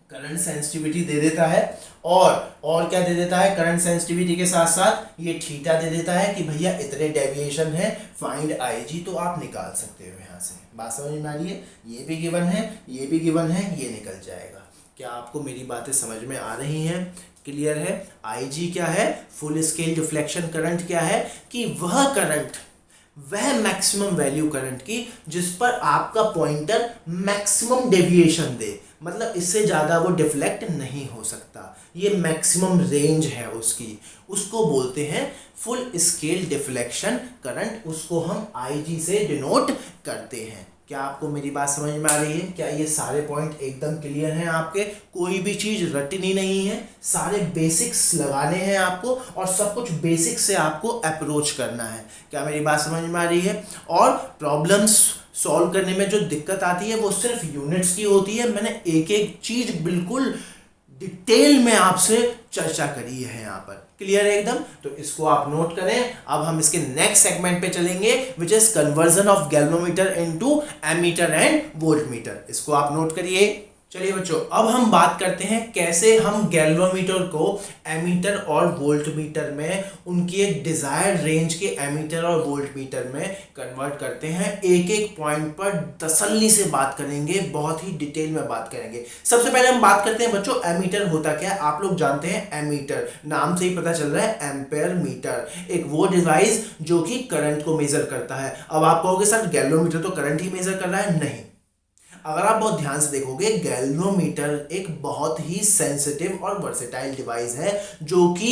करंट सेंसिटिविटी दे देता है और क्या दे देता है, करंट सेंसिटिविटी के साथ साथ ये थीटा दे देता है कि भैया इतने डेविएशन है, फाइंड IG, तो आप निकाल सकते हो यहाँ से। बात समझ में आ रही है? ये भी गिवन है, ये भी गिवन है, ये निकल जाएगा। क्या आपको मेरी बातें समझ में आ रही हैं? क्लियर है? IG क्या है, फुल स्केल डिफ्लेक्शन करंट क्या है कि वह करंट, वह मैक्सिमम वैल्यू करंट की जिस पर आपका पॉइंटर मैक्सिमम डेविएशन दे, मतलब इससे ज़्यादा वो डिफ्लेक्ट नहीं हो सकता, ये मैक्सिमम रेंज है उसकी, उसको बोलते हैं फुल स्केल डिफ्लेक्शन करंट। उसको हम IG से डिनोट करते हैं। क्या आपको मेरी बात समझ में आ रही है? क्या ये सारे पॉइंट एकदम क्लियर हैं आपके? कोई भी चीज रटनी नहीं है, सारे बेसिक्स लगाने हैं आपको और सब कुछ बेसिक्स से आपको अप्रोच करना है। क्या मेरी बात समझ में आ रही है? और प्रॉब्लम्स सॉल्व करने में जो दिक्कत आती है वो सिर्फ यूनिट्स की होती है। मैंने एक एक चीज बिल्कुल डिटेल में आपसे चर्चा करी है यहाँ पर। क्लियर है एकदम? तो इसको आप नोट करें। अब हम इसके नेक्स्ट सेगमेंट पे चलेंगे, which is conversion of galvanometer into ammeter and voltmeter. इसको आप नोट करिए। चलिए बच्चों, अब हम बात करते हैं कैसे हम गैल्वेनोमीटर को एमीटर और वोल्टमीटर में उनकी एक डिजायर्ड रेंज के एमीटर और वोल्टमीटर में कन्वर्ट करते हैं। एक एक पॉइंट पर तसल्ली से बात करेंगे, बहुत ही डिटेल में बात करेंगे। सबसे पहले हम बात करते हैं बच्चों, एमीटर होता क्या है? आप लोग जानते हैं एमीटर, नाम से ही पता चल रहा है, एम्पेयर मीटर, एक वो डिवाइस जो कि करंट को मेजर करता है। अब आप कहोगे सर गैल्वेनोमीटर तो करंट ही मेजर कर रहा है। नहीं, अगर आप बहुत ध्यान से देखोगे, गैल्वेनोमीटर एक बहुत ही सेंसिटिव और वर्सेटाइल डिवाइस है जो कि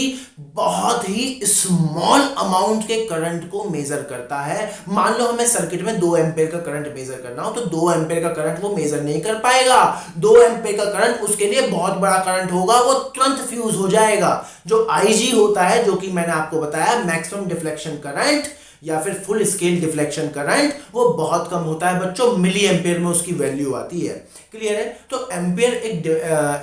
बहुत ही स्मॉल अमाउंट के करंट को मेजर करता है। मान लो हमें सर्किट में 2 एम्पेयर का करंट मेजर करना हो तो 2 एम्पेयर का करंट वो मेजर नहीं कर पाएगा। 2 एम्पेयर का करंट उसके लिए बहुत बड़ा करंट होगा, वो तुरंत फ्यूज हो जाएगा। जो आईजी होता है, जो कि मैंने आपको बताया मैक्सिमम डिफ्लेक्शन करंट या फिर फुल स्केल डिफ्लेक्शन करंट, वो बहुत कम होता है बच्चों, मिली एम्पेयर में उसकी वैल्यू आती है। क्लियर है? तो एम्पेयर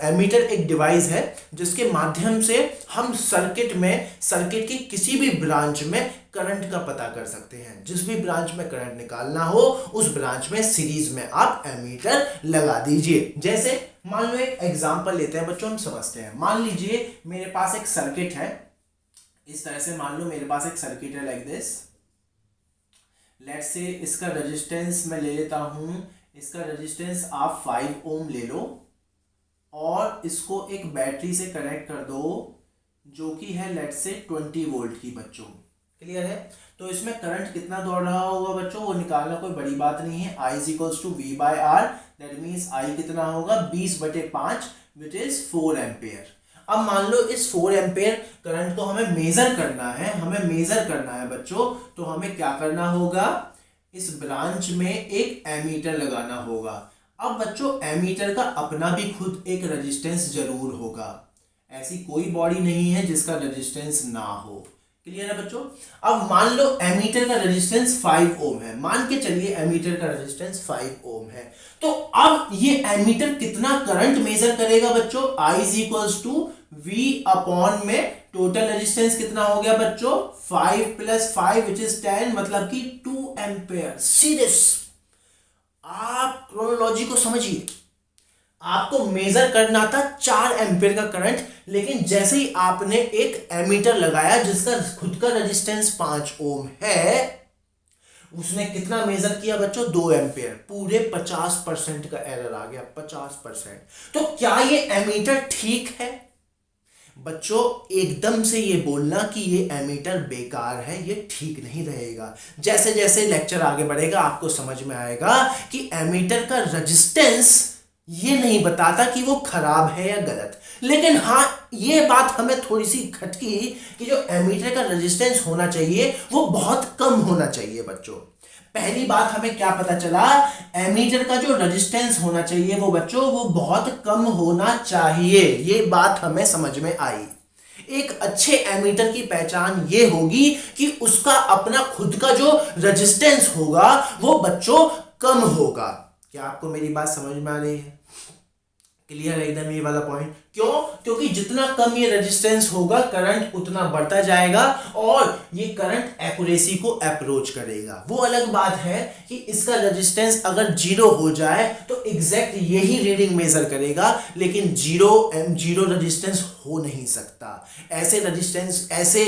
एमीटर एक डिवाइस है जिसके माध्यम से हम सर्किट की किसी भी ब्रांच में करंट का पता कर सकते हैं। जिस भी ब्रांच में करंट निकालना हो उस ब्रांच में सीरीज में आप एमीटर लगा दीजिए। जैसे मान लो एक एग्जांपल लेते हैं बच्चों, हम समझते हैं। मान लीजिए मेरे पास एक सर्किट है, इस तरह से मान लो मेरे पास एक सर्किट है लाइक दिस। लेट्स से इसका रेजिस्टेंस मैं ले लेता हूं, इसका रेजिस्टेंस आप 5 ओम ले लो और इसको एक बैटरी से कनेक्ट कर दो जो कि है लेट्स से 20 वोल्ट की बच्चों। क्लियर है? तो इसमें करंट कितना दौड़ रहा होगा बच्चों, वो निकालना कोई बड़ी बात नहीं है। I equals to V by R, that means I कितना होगा 20/5 विच इज 4 एम्पेयर। अब मान लो इस 4 एम्पेयर करंट को हमें मेजर करना है बच्चों, तो हमें क्या करना होगा, इस ब्रांच में एक एमीटर लगाना होगा। अब बच्चों एमीटर का अपना भी खुद एक रेजिस्टेंस जरूर होगा, ऐसी कोई बॉडी नहीं है जिसका रेजिस्टेंस ना हो। क्लियर है बच्चों? अब मान लो एमीटर का रेजिस्टेंस 5 ओम है, मान के चलिए एमीटर का रेजिस्टेंस 5 ओम है। तो अब ये एमीटर कितना करंट मेजर करेगा बच्चों? I equals to V upon में टोटल रेजिस्टेंस कितना हो गया बच्चों 5 + 5 विच इज 10, मतलब कि 2 एम्पेयर। सीरियस, आप क्रोनोलॉजी को समझिए। आपको मेजर करना था 4 एम्पेयर का करंट, लेकिन जैसे ही आपने एक एमीटर लगाया जिसका खुद का रेजिस्टेंस 5 ओम है, उसने कितना मेजर किया बच्चों 2 एम्पेयर। पूरे 50% का एरर आ गया, 50%। तो क्या ये एमीटर ठीक है बच्चों? एकदम से ये बोलना कि ये एमीटर बेकार है, ये ठीक नहीं रहेगा। जैसे जैसे लेक्चर आगे बढ़ेगा आपको समझ में आएगा कि एमीटर का रेजिस्टेंस ये नहीं बताता कि वो खराब है या गलत। लेकिन हाँ, ये बात हमें थोड़ी सी खटकी कि जो एमीटर का रेजिस्टेंस होना चाहिए वो बहुत कम होना चाहिए बच्चों। पहली बात हमें क्या पता चला, एमीटर का जो रेजिस्टेंस होना चाहिए वो बच्चों वो बहुत कम होना चाहिए। ये बात हमें समझ में आई। एक अच्छे एमीटर की पहचान ये होगी कि उसका अपना खुद का जो रेजिस्टेंस होगा वो बच्चों कम होगा। क्या आपको मेरी बात समझ में आ रही है? क्लियर है एकदम ये वाला पॉइंट? क्यों? क्योंकि जितना कम ये रेजिस्टेंस होगा करंट उतना बढ़ता जाएगा और ये करंट एक्यूरेसी को अप्रोच करेगा। वो अलग बात है कि इसका रेजिस्टेंस अगर 0 हो जाए तो एग्जैक्ट यही रीडिंग मेजर करेगा, लेकिन जीरो रेजिस्टेंस हो नहीं सकता। ऐसे रेजिस्टेंस ऐसे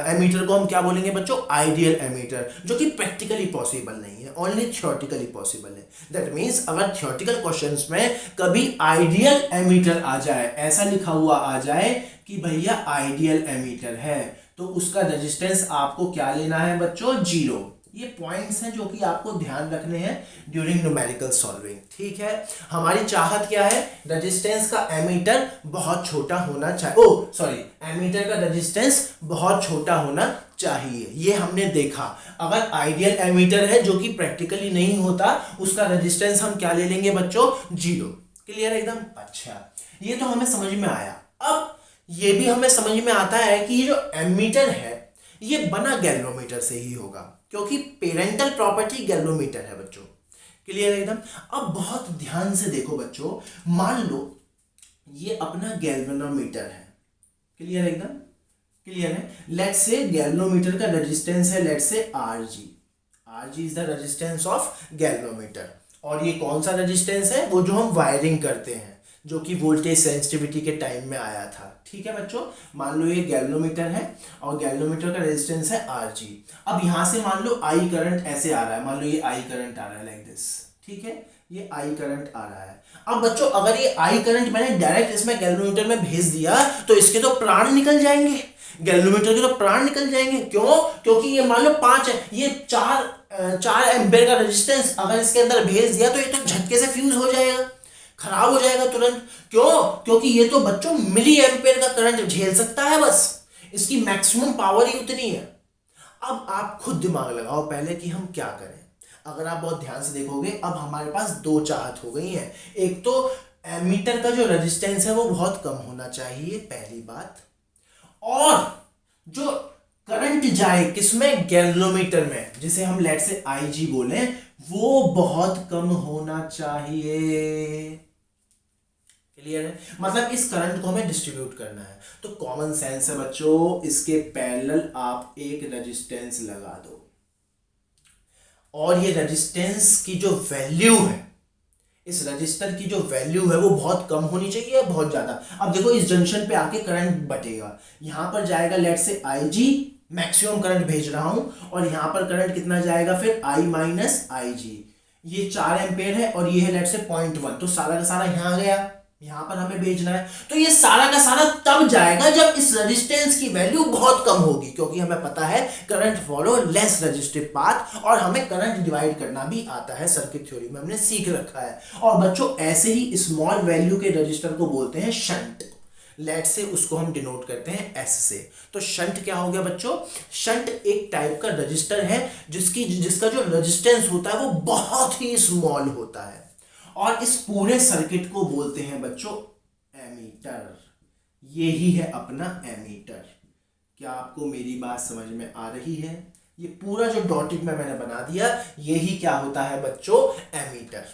एमीटर को हम क्या बोलेंगे बच्चों? आइडियल एमीटर, जो कि प्रैक्टिकली पॉसिबल नहीं है, ओनली थ्योरेटिकली पॉसिबल है। दैट मीन्स अगर थ्योरेटिकल क्वेश्चंस में कभी आइडियल एमीटर आ जाए, ऐसा लिखा हुआ आ जाए कि भैया आइडियल एमीटर है, तो उसका रेजिस्टेंस आपको क्या लेना है बच्चों? 0। ये पॉइंट्स हैं जो कि आपको ध्यान रखने हैं ड्यूरिंग न्यूमेरिकल सॉल्विंग। ठीक है, हमारी चाहत क्या है? रेजिस्टेंस का एमीटर बहुत छोटा होना चाहिए। एमीटर का रेजिस्टेंस बहुत छोटा होना चाहिए, ये हमने देखा। अगर आइडियल एमीटर है जो कि प्रैक्टिकली नहीं होता, उसका रेजिस्टेंस हम क्या ले लेंगे बच्चों, 0। क्लियर है एकदम। अच्छा, ये तो हमें समझ में आया। अब ये भी हमें समझ में आता है कि ये जो एमीटर है ये बना गैल्वेनोमीटर से ही होगा, क्योंकि पेरेंटल प्रॉपर्टी गैल्वेनोमीटर है बच्चों। क्लियर है एकदम। अब बहुत ध्यान से देखो बच्चों, मान लो ये अपना गैल्वेनोमीटर है। क्लियर है एकदम, क्लियर है। लेट्स से गैल्वेनोमीटर का रेजिस्टेंस है, let's say RG. RG is the resistance of galvanometer. और ये कौन सा रेजिस्टेंस है, वो जो हम वायरिंग करते हैं, जो कि वोल्टेज सेंसिटिविटी के टाइम में आया था। ठीक है बच्चों, मान लो ये गैल्वेनोमीटर है और गैल्वेनोमीटर का रेजिस्टेंस है आरजी। अब यहां से मान लो आई करंट ऐसे आ रहा है, मान लो ये आई करंट आ रहा है लाइक दिस। ठीक है, ये आई करंट आ रहा है। अब बच्चों अगर ये आई करंट मैंने डायरेक्ट इसमें गैल्वेनोमीटर में भेज दिया तो इसके तो प्राण निकल जाएंगे, गैल्वेनोमीटर के तो प्राण निकल जाएंगे। क्यों? क्योंकि ये मान लो 5 है, ये 4 एम्पेयर का रेजिस्टेंस अगर इसके अंदर भेज दिया तो ये तो झटके से फ्यूज हो जाएगा, खराब हो जाएगा तुरंत। क्यों? क्योंकि ये तो बच्चों मिली एम्पेयर का करंट झेल सकता है, बस इसकी मैक्सिमम पावर ही उतनी है। अब आप खुद दिमाग लगाओ पहले कि हम क्या करें। अगर आप बहुत ध्यान से देखोगे, अब हमारे पास 2 चाहत हो गई हैं। एक तो एमीटर का जो रेजिस्टेंस है वो बहुत कम होना चाहिए, पहली बात। और जो करंट जाए किसमें, गैल्वेनोमीटर में, जिसे हम लेट से आईजी बोले, वो बहुत कम होना चाहिए। क्लियर है, मतलब इस करंट को हमें डिस्ट्रीब्यूट करना है। तो कॉमन सेंस है बच्चों, इसके पैरेलल आप एक रेजिस्टेंस लगा दो और ये रेजिस्टेंस की जो वैल्यू है, इस रजिस्टर की जो वैल्यू है वो बहुत कम होनी चाहिए, बहुत ज्यादा। अब देखो इस जंक्शन पे आके करंट बटेगा, यहां पर जाएगा लेट से IG, मैक्सिमम करंट भेज रहा हूं, और यहां पर करंट कितना जाएगा फिर I माइनस IG। ये 4 एम्पेयर है और ये है लेट से 0.1, तो सारा का सारा यहां आ गया, यहां पर हमें भेजना है। तो ये सारा का सारा तब जाएगा जब इस रेजिस्टेंस की वैल्यू बहुत कम होगी, क्योंकि हमें पता है current follow less resistive path, और हमें करंट डिवाइड करना भी आता है, सर्किट थ्योरी में हमने सीख रखा है। और बच्चों ऐसे ही स्मॉल वैल्यू के रजिस्टर को बोलते हैं शंट। लेट से उसको हम डिनोट करते हैं S से। तो शंट क्या हो गया बच्चों, शंट एक टाइप का रजिस्टर है जिसका जो रेजिस्टेंस होता है वो बहुत ही स्मॉल होता है, और इस पूरे सर्किट को बोलते हैं बच्चों एमीटर। ये ही है अपना एमीटर। क्या आपको मेरी बात समझ में आ रही है? ये पूरा जो डॉटेड में मैंने बना दिया, यही क्या होता है बच्चों, एमीटर।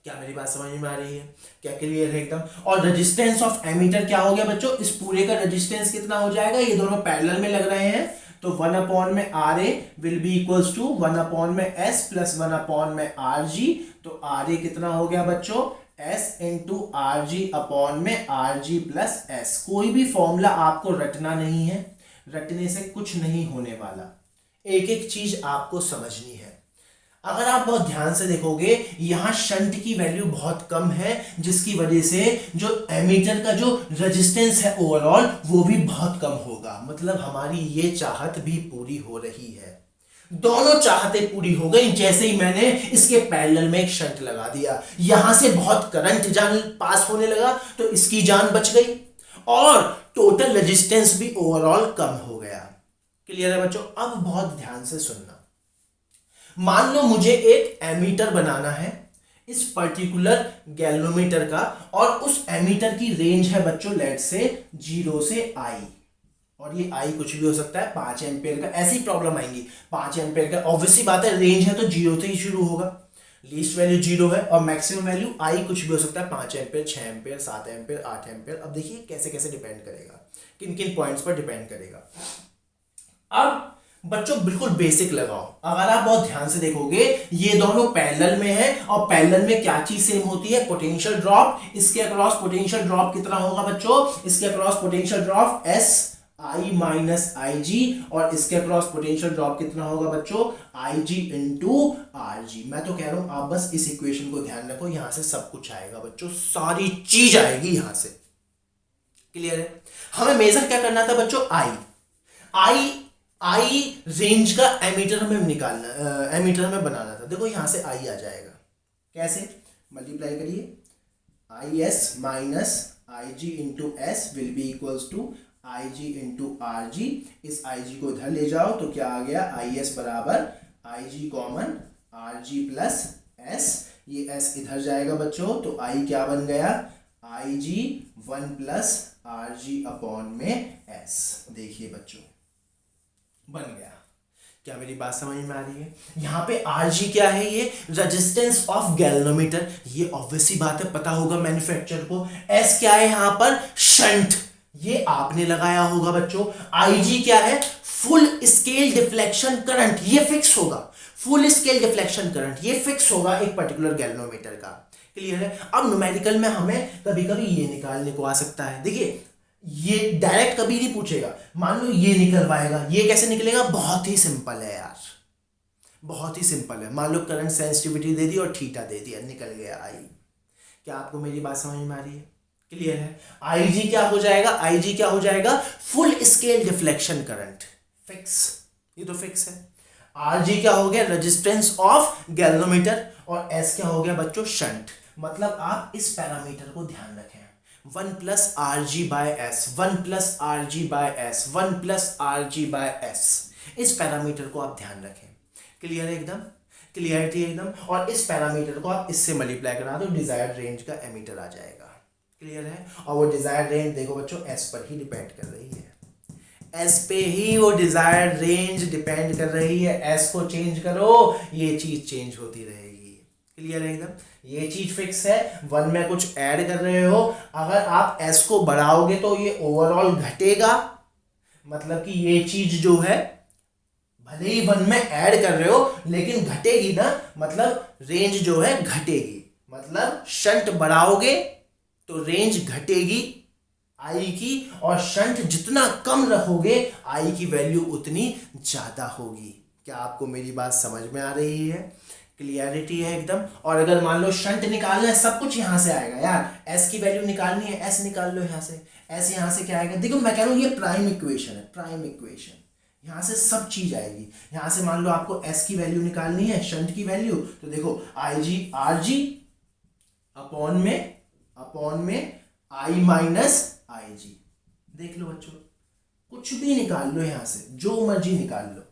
क्या मेरी बात समझ में आ रही है? क्या क्लियर है एकदम? और रेजिस्टेंस ऑफ एमीटर क्या हो गया बच्चों, इस पूरे का रेजिस्टेंस कितना हो जाएगा, ये दोनों पैरेलल में लग रहे हैं, तो 1 में RA will be equals to 1 में S प्लस 1 में RG। तो RA कितना हो गया बच्चों, S इंटू RG अपॉन में RG प्लस S। कोई भी फॉर्मूला आपको रटना नहीं है, रटने से कुछ नहीं होने वाला, एक एक चीज आपको समझनी है। अगर आप बहुत ध्यान से देखोगे, यहां शंट की वैल्यू बहुत कम है, जिसकी वजह से जो एमीटर का जो रेजिस्टेंस है ओवरऑल वो भी बहुत कम होगा। मतलब हमारी ये चाहत भी पूरी हो रही है, दोनों चाहतें पूरी हो गई। जैसे ही मैंने इसके पैरेलल में एक शंट लगा दिया, यहां से बहुत करंट जान पास होने लगा, तो इसकी जान बच गई और टोटल रेजिस्टेंस भी ओवरऑल कम हो गया। क्लियर है बच्चों? अब बहुत ध्यान से सुनना। मान लो मुझे एक एमीटर बनाना है इस पर्टिकुलर गैल्वेनोमीटर का, और उस एमीटर की रेंज है बच्चों लेट से 0 से I, और ये I कुछ भी हो सकता है, 5 एम्पेयर का। ऐसी प्रॉब्लम आएंगी 5 एम्पेयर का, ऑब्वियसली बात है रेंज है तो 0 से ही शुरू होगा, लीस्ट वैल्यू 0 है, और मैक्सिमम वैल्यू I कुछ भी हो सकता है, 5 एम्पेयर, 6 एम्पेयर, 7 एम्पेयर, 8 एम्पेयर। अब देखिए कैसे कैसे डिपेंड करेगा, किन किन पॉइंट्स पर डिपेंड करेगा। अब बच्चों बिल्कुल बेसिक लगाओ। अगर आप बहुत ध्यान से देखोगे, ये दोनों पैरेलल में है, और पैरेलल में क्या चीज सेम होती है, पोटेंशियल ड्रॉप। इसके अक्रॉस पोटेंशियल ड्रॉप कितना होगा बच्चों, इसके across potential drop S I minus IG, और इसके अक्रॉस पोटेंशियल ड्रॉप कितना होगा बच्चों, IG इंटू RG। मैं तो कह रहा हूं आप बस इस इक्वेशन को ध्यान रखो, यहां से सब कुछ आएगा बच्चों, सारी चीज आएगी यहां से। क्लियर है? हमें मेजर क्या करना था बच्चों, आई रेंज का एमीटर हमें निकालना, एमीटर हमें बनाना था। देखो यहां से आई आ जाएगा, कैसे मल्टीप्लाई करिए, IS minus IG into S will be equals to I G into R G, इस आई जी को इधर ले जाओ तो क्या आ गया, आई एस बराबर I G common R G plus S, ये एस इधर जाएगा बच्चों तो आई क्या बन गया, I G 1 plus R G upon में एस। देखिए बच्चों बन गया। क्या मेरी बात समझ में आ रही है? यहाँ पे Rg क्या है, ये रेजिस्टेंस ऑफ गैल्वेनोमीटर, ये ऑब्वियसली बात है, पता होगा मैन्युफैक्चरर को। S क्या है यहाँ पर, शंट, ये आपने लगाया होगा बच्चों। Ig क्या है, फुल स्केल डिफ्लेक्शन करंट, ये फिक्स होगा, फुल स्केल डिफ्लेक्शन करंट ये फिक्स होगा एक पर्टिकुलर गैल्वेनोमीटर का। क्लियर है? अब न्यूमेरिकल में हमें कभी कभी ये निकालने को आ सकता है। देखिए ये डायरेक्ट कभी नहीं पूछेगा, मान लो ये निकलवाएगा, ये कैसे निकलेगा, बहुत ही सिंपल है यार, बहुत ही सिंपल है। मान लो करंट सेंसिटिविटी दे दी और थीटा दे दिया, निकल गया आई। क्या आपको मेरी बात समझ में आ रही है? क्लियर है? आई जी क्या हो जाएगा, आई जी क्या हो जाएगा, full scale deflection current, fix, ये तो फिक्स है। आर जी क्या हो गया, रेजिस्टेंस ऑफ गैल्वेनोमीटर, और एस क्या हो गया बच्चों, शंट। मतलब आप इस पैरामीटर को ध्यान रखें, 1 plus R ji by S, 1 plus R ji by S, 1 plus R ji by S, इस पैरामीटर को आप ध्यान रखें। क्लियर है एकदम, क्लियरिटी एकदम। और इस पैरामीटर को आप इससे मल्टीप्लाई करा दो, डिजायर्ड रेंज का एमीटर आ जाएगा। क्लियर है? और वो डिजायर्ड रेंज देखो बच्चों एस पर ही डिपेंड कर रही है, एस पे ही वो डिजायर्ड रेंज डिपेंड कर रही है। एस को चेंज करो, ये चीज चेंज होती रहेगी। क्लियर है एकदम, ये चीज फिक्स है। 1 में कुछ ऐड कर रहे हो, अगर आप एस को बढ़ाओगे तो ये ओवरऑल घटेगा, मतलब कि ये चीज जो है भले ही 1 में ऐड कर रहे हो लेकिन घटेगी ना, मतलब रेंज जो है घटेगी, मतलब शंट बढ़ाओगे तो रेंज घटेगी आई की, और शंट जितना कम रखोगे आई की वैल्यू उतनी ज्यादा होगी। क्या आपको मेरी बात समझ में आ रही है? क्लियरिटी है एकदम। और अगर मान लो शंट निकालना है, सब कुछ यहां से आएगा यार, एस की वैल्यू निकालनी है, एस निकाल लो यहां से, एस यहां से क्या आएगा, देखो मैं कह रहा हूं ये प्राइम इक्वेशन है, प्राइम इक्वेशन, यहां से सब चीज आएगी। यहां से मान लो आपको एस की वैल्यू निकालनी है, शंट की वैल्यू, तो देखो आई जी आर जी अपॉन में आई माइनस आई जी, देख लो बच्चों, कुछ भी निकाल लो यहां से, जो मर्जी निकाल लो।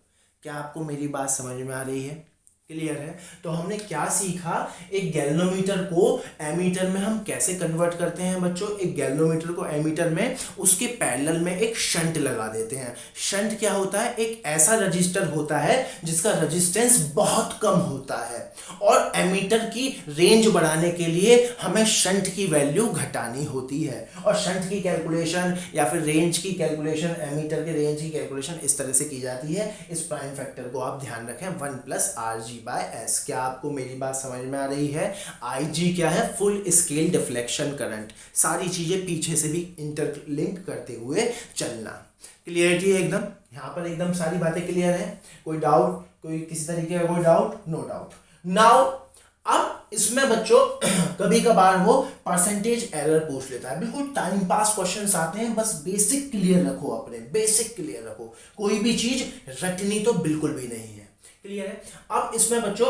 क्या आपको मेरी बात समझ में आ रही है? क्लियर है? तो हमने क्या सीखा, एक गैल्वेनोमीटर को एमीटर में हम कैसे कन्वर्ट करते हैं बच्चों। एक गैल्वेनोमीटर को एमीटर में उसके पैरेलल में एक शंट लगा देते हैं। शंट क्या होता है, एक ऐसा रजिस्टर होता है जिसका रेजिस्टेंस बहुत कम होता है, और एमीटर की रेंज बढ़ाने के लिए हमें शंट की वैल्यू घटानी होती है। और शंट की कैलकुलेशन या फिर रेंज की कैलकुलेशन, एमीटर के रेंज की कैलकुलेशन इस तरह से की जाती है। इस प्राइम फैक्टर को आप ध्यान रखें, 1 plus R ji by S. क्या आपको मेरी बात समझ में आ रही है? आई जी क्या है, फुल स्केल डिफ्लेक्शन करंट। सारी चीजें पीछे से भी इंटरलिंक करते हुए चलना। क्लियरिटी है एकदम, यहाँ पर एकदम सारी बातें क्लियर है। कोई डाउट, कोई किसी तरीके का कोई डाउट? No doubt. नाउ अब इसमें बच्चों कभी कभार वो परसेंटेज एरर पूछ लेता है, बिल्कुल टाइम पास क्वेश्चंस आते हैं, बस बेसिक क्लियर रखो, अपने बेसिक क्लियर रखो, कोई भी चीज रटनी तो बिल्कुल भी नहीं है। क्लियर है? अब इसमें बच्चों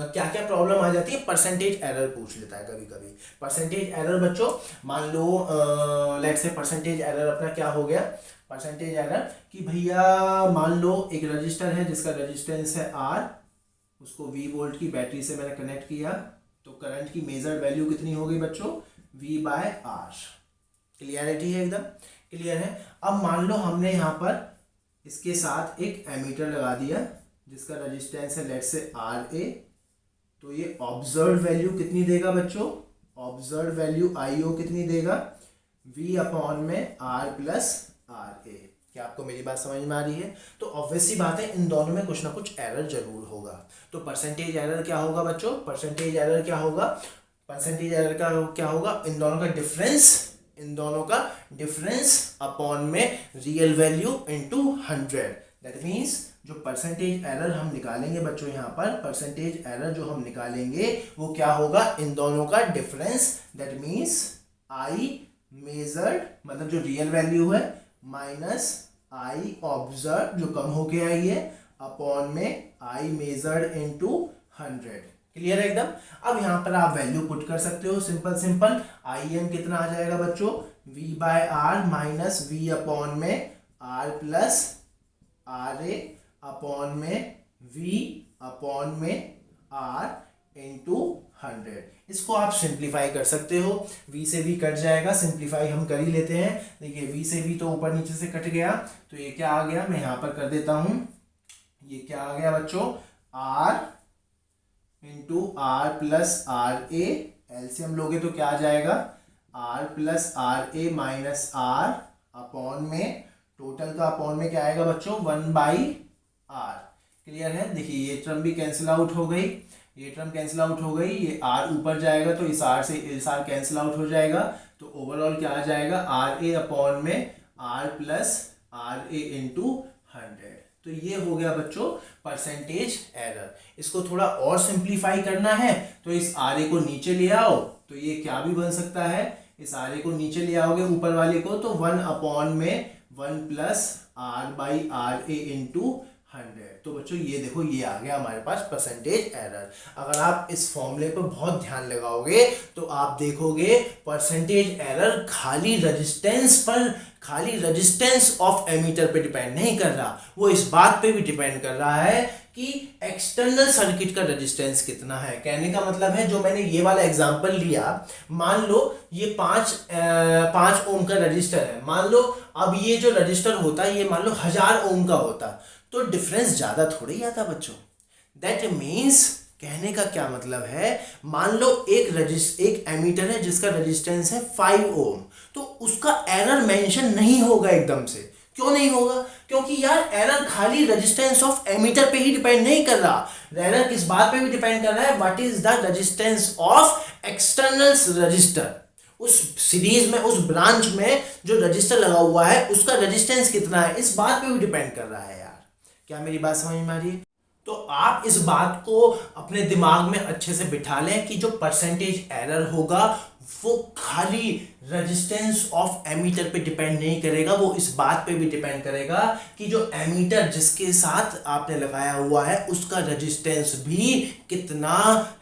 क्या क्या प्रॉब्लम आ जाती है, परसेंटेज एरर पूछ लेता है कभी कभी। परसेंटेज एरर बच्चों, मान लो लेट्स से परसेंटेज एरर अपना क्या हो गया, परसेंटेज एरर कि भैया मान लो एक रजिस्टर है जिसका रेजिस्टेंस है आर, उसको V वोल्ट की बैटरी से मैंने कनेक्ट किया, तो करंट की मेजर्ड वैल्यू कितनी हो गई बच्चों, V बाय आर। क्लियरिटी है एकदम, क्लियर है? अब मान लो हमने यहाँ पर इसके साथ एक एमीटर लगा दिया जिसका रेजिस्टेंस है लेट्स से आर ए, तो ये ऑब्जर्व वैल्यू कितनी देगा बच्चों, ऑब्जर्व वैल्यू IO कितनी देगा, V अपॉन में R प्लस आर ए। क्या आपको मेरी बात समझ में आ रही है? तो ऑब्वियसली बात है, इन दोनों में कुछ ना कुछ एरर जरूर होगा। तो परसेंटेज एरर क्या होगा बच्चों, परसेंटेज एरर क्या होगा, परसेंटेज एरर का क्या होगा, इन दोनों का डिफरेंस अपॉन में real value into 100। That means जो परसेंटेज एरर हम निकालेंगे बच्चों, यहाँ पर परसेंटेज एरर जो हम निकालेंगे वो क्या होगा, इन दोनों का difference. That means I measured मतलब जो रियल वैल्यू है माइनस आई ऑब्जर्व जो कम होके आई है अपॉन में आई मेजर्ड इनटू 100। क्लियर है एकदम? अब यहाँ पर आप वैल्यू पुट कर सकते हो, सिंपल आई एम कितना आ जाएगा बच्चों, V by R minus V upon में R plus R A upon में V अपॉन में R इंटू 100। इसको आप सिंप्लीफाई कर सकते हो, v से v कट जाएगा, सिंप्लीफाई हम कर ही लेते हैं। देखिए v से v तो ऊपर नीचे से कट गया, तो ये क्या आ गया, मैं यहां पर कर देता हूं, ये क्या आ गया बच्चों, r into R plus R A, LCM लोगे तो क्या आ जाएगा, r plus R A minus R upon में, टोटल का अपॉन में क्या आएगा बच्चों, 1/r। क्लियर है। देखिए ये टर्म भी कैंसिल आउट हो गई, ये टर्म कैंसिल आउट हो गई, ये r ऊपर जाएगा तो इस r से इस r कैंसिल आउट हो जाएगा, तो ओवरऑल क्या आ जाएगा, आर ए अपॉन में r plus R A into 100। तो ये हो गया बच्चों परसेंटेज एरर। इसको थोड़ा और सिंप्लीफाई करना है तो इस आर ए को नीचे ले आओ, तो ये क्या भी बन सकता है, इस आर ए को नीचे ले आओगे ऊपर वाले को, तो 1 अपॉन में 1 plus R by R A into 100। तो बच्चों ये देखो, ये आ गया हमारे पास परसेंटेज एरर। अगर आप इस फॉर्मूले पर बहुत ध्यान लगाओगे तो आप देखोगे परसेंटेज एरर खाली रेजिस्टेंस ऑफ एमीटर पे डिपेंड नहीं कर रहा, वो इस बात पे भी डिपेंड कर रहा है कि एक्सटर्नल सर्किट का रेजिस्टेंस कितना है। कहने का मतलब है, जो मैंने ये वाला एग्जांपल लिया, मान लो ये 5 ओम का रजिस्टर है, मान लो अब ये जो रजिस्टर होता है ये मान लो 1000 ओम का होता, तो डिफरेंस ज्यादा थोड़ी आता बच्चों। दैट मीन्स, कहने का क्या मतलब है, मान लो एक एमीटर है जिसका रेजिस्टेंस है 5 ओम, तो उसका एरर मेंशन नहीं होगा एकदम से। क्यों नहीं होगा, क्योंकि यार एरर खाली रेजिस्टेंस ऑफ एमीटर पे ही डिपेंड नहीं कर रहा, एरर किस बात पे भी डिपेंड कर रहा है, what is the resistance of external register. उस सीरीज में, उस ब्रांच में जो रजिस्टर लगा हुआ है उसका रेजिस्टेंस कितना है, इस बात पे भी डिपेंड कर रहा है यार। क्या मेरी बात समझ में आ रही है? तो आप इस बात को अपने दिमाग में अच्छे से बिठा लें कि जो परसेंटेज एरर होगा वो खाली रेजिस्टेंस ऑफ एमीटर पे डिपेंड नहीं करेगा, वो इस बात पे भी डिपेंड करेगा कि जो एमीटर जिसके साथ आपने लगाया हुआ है उसका रेजिस्टेंस भी कितना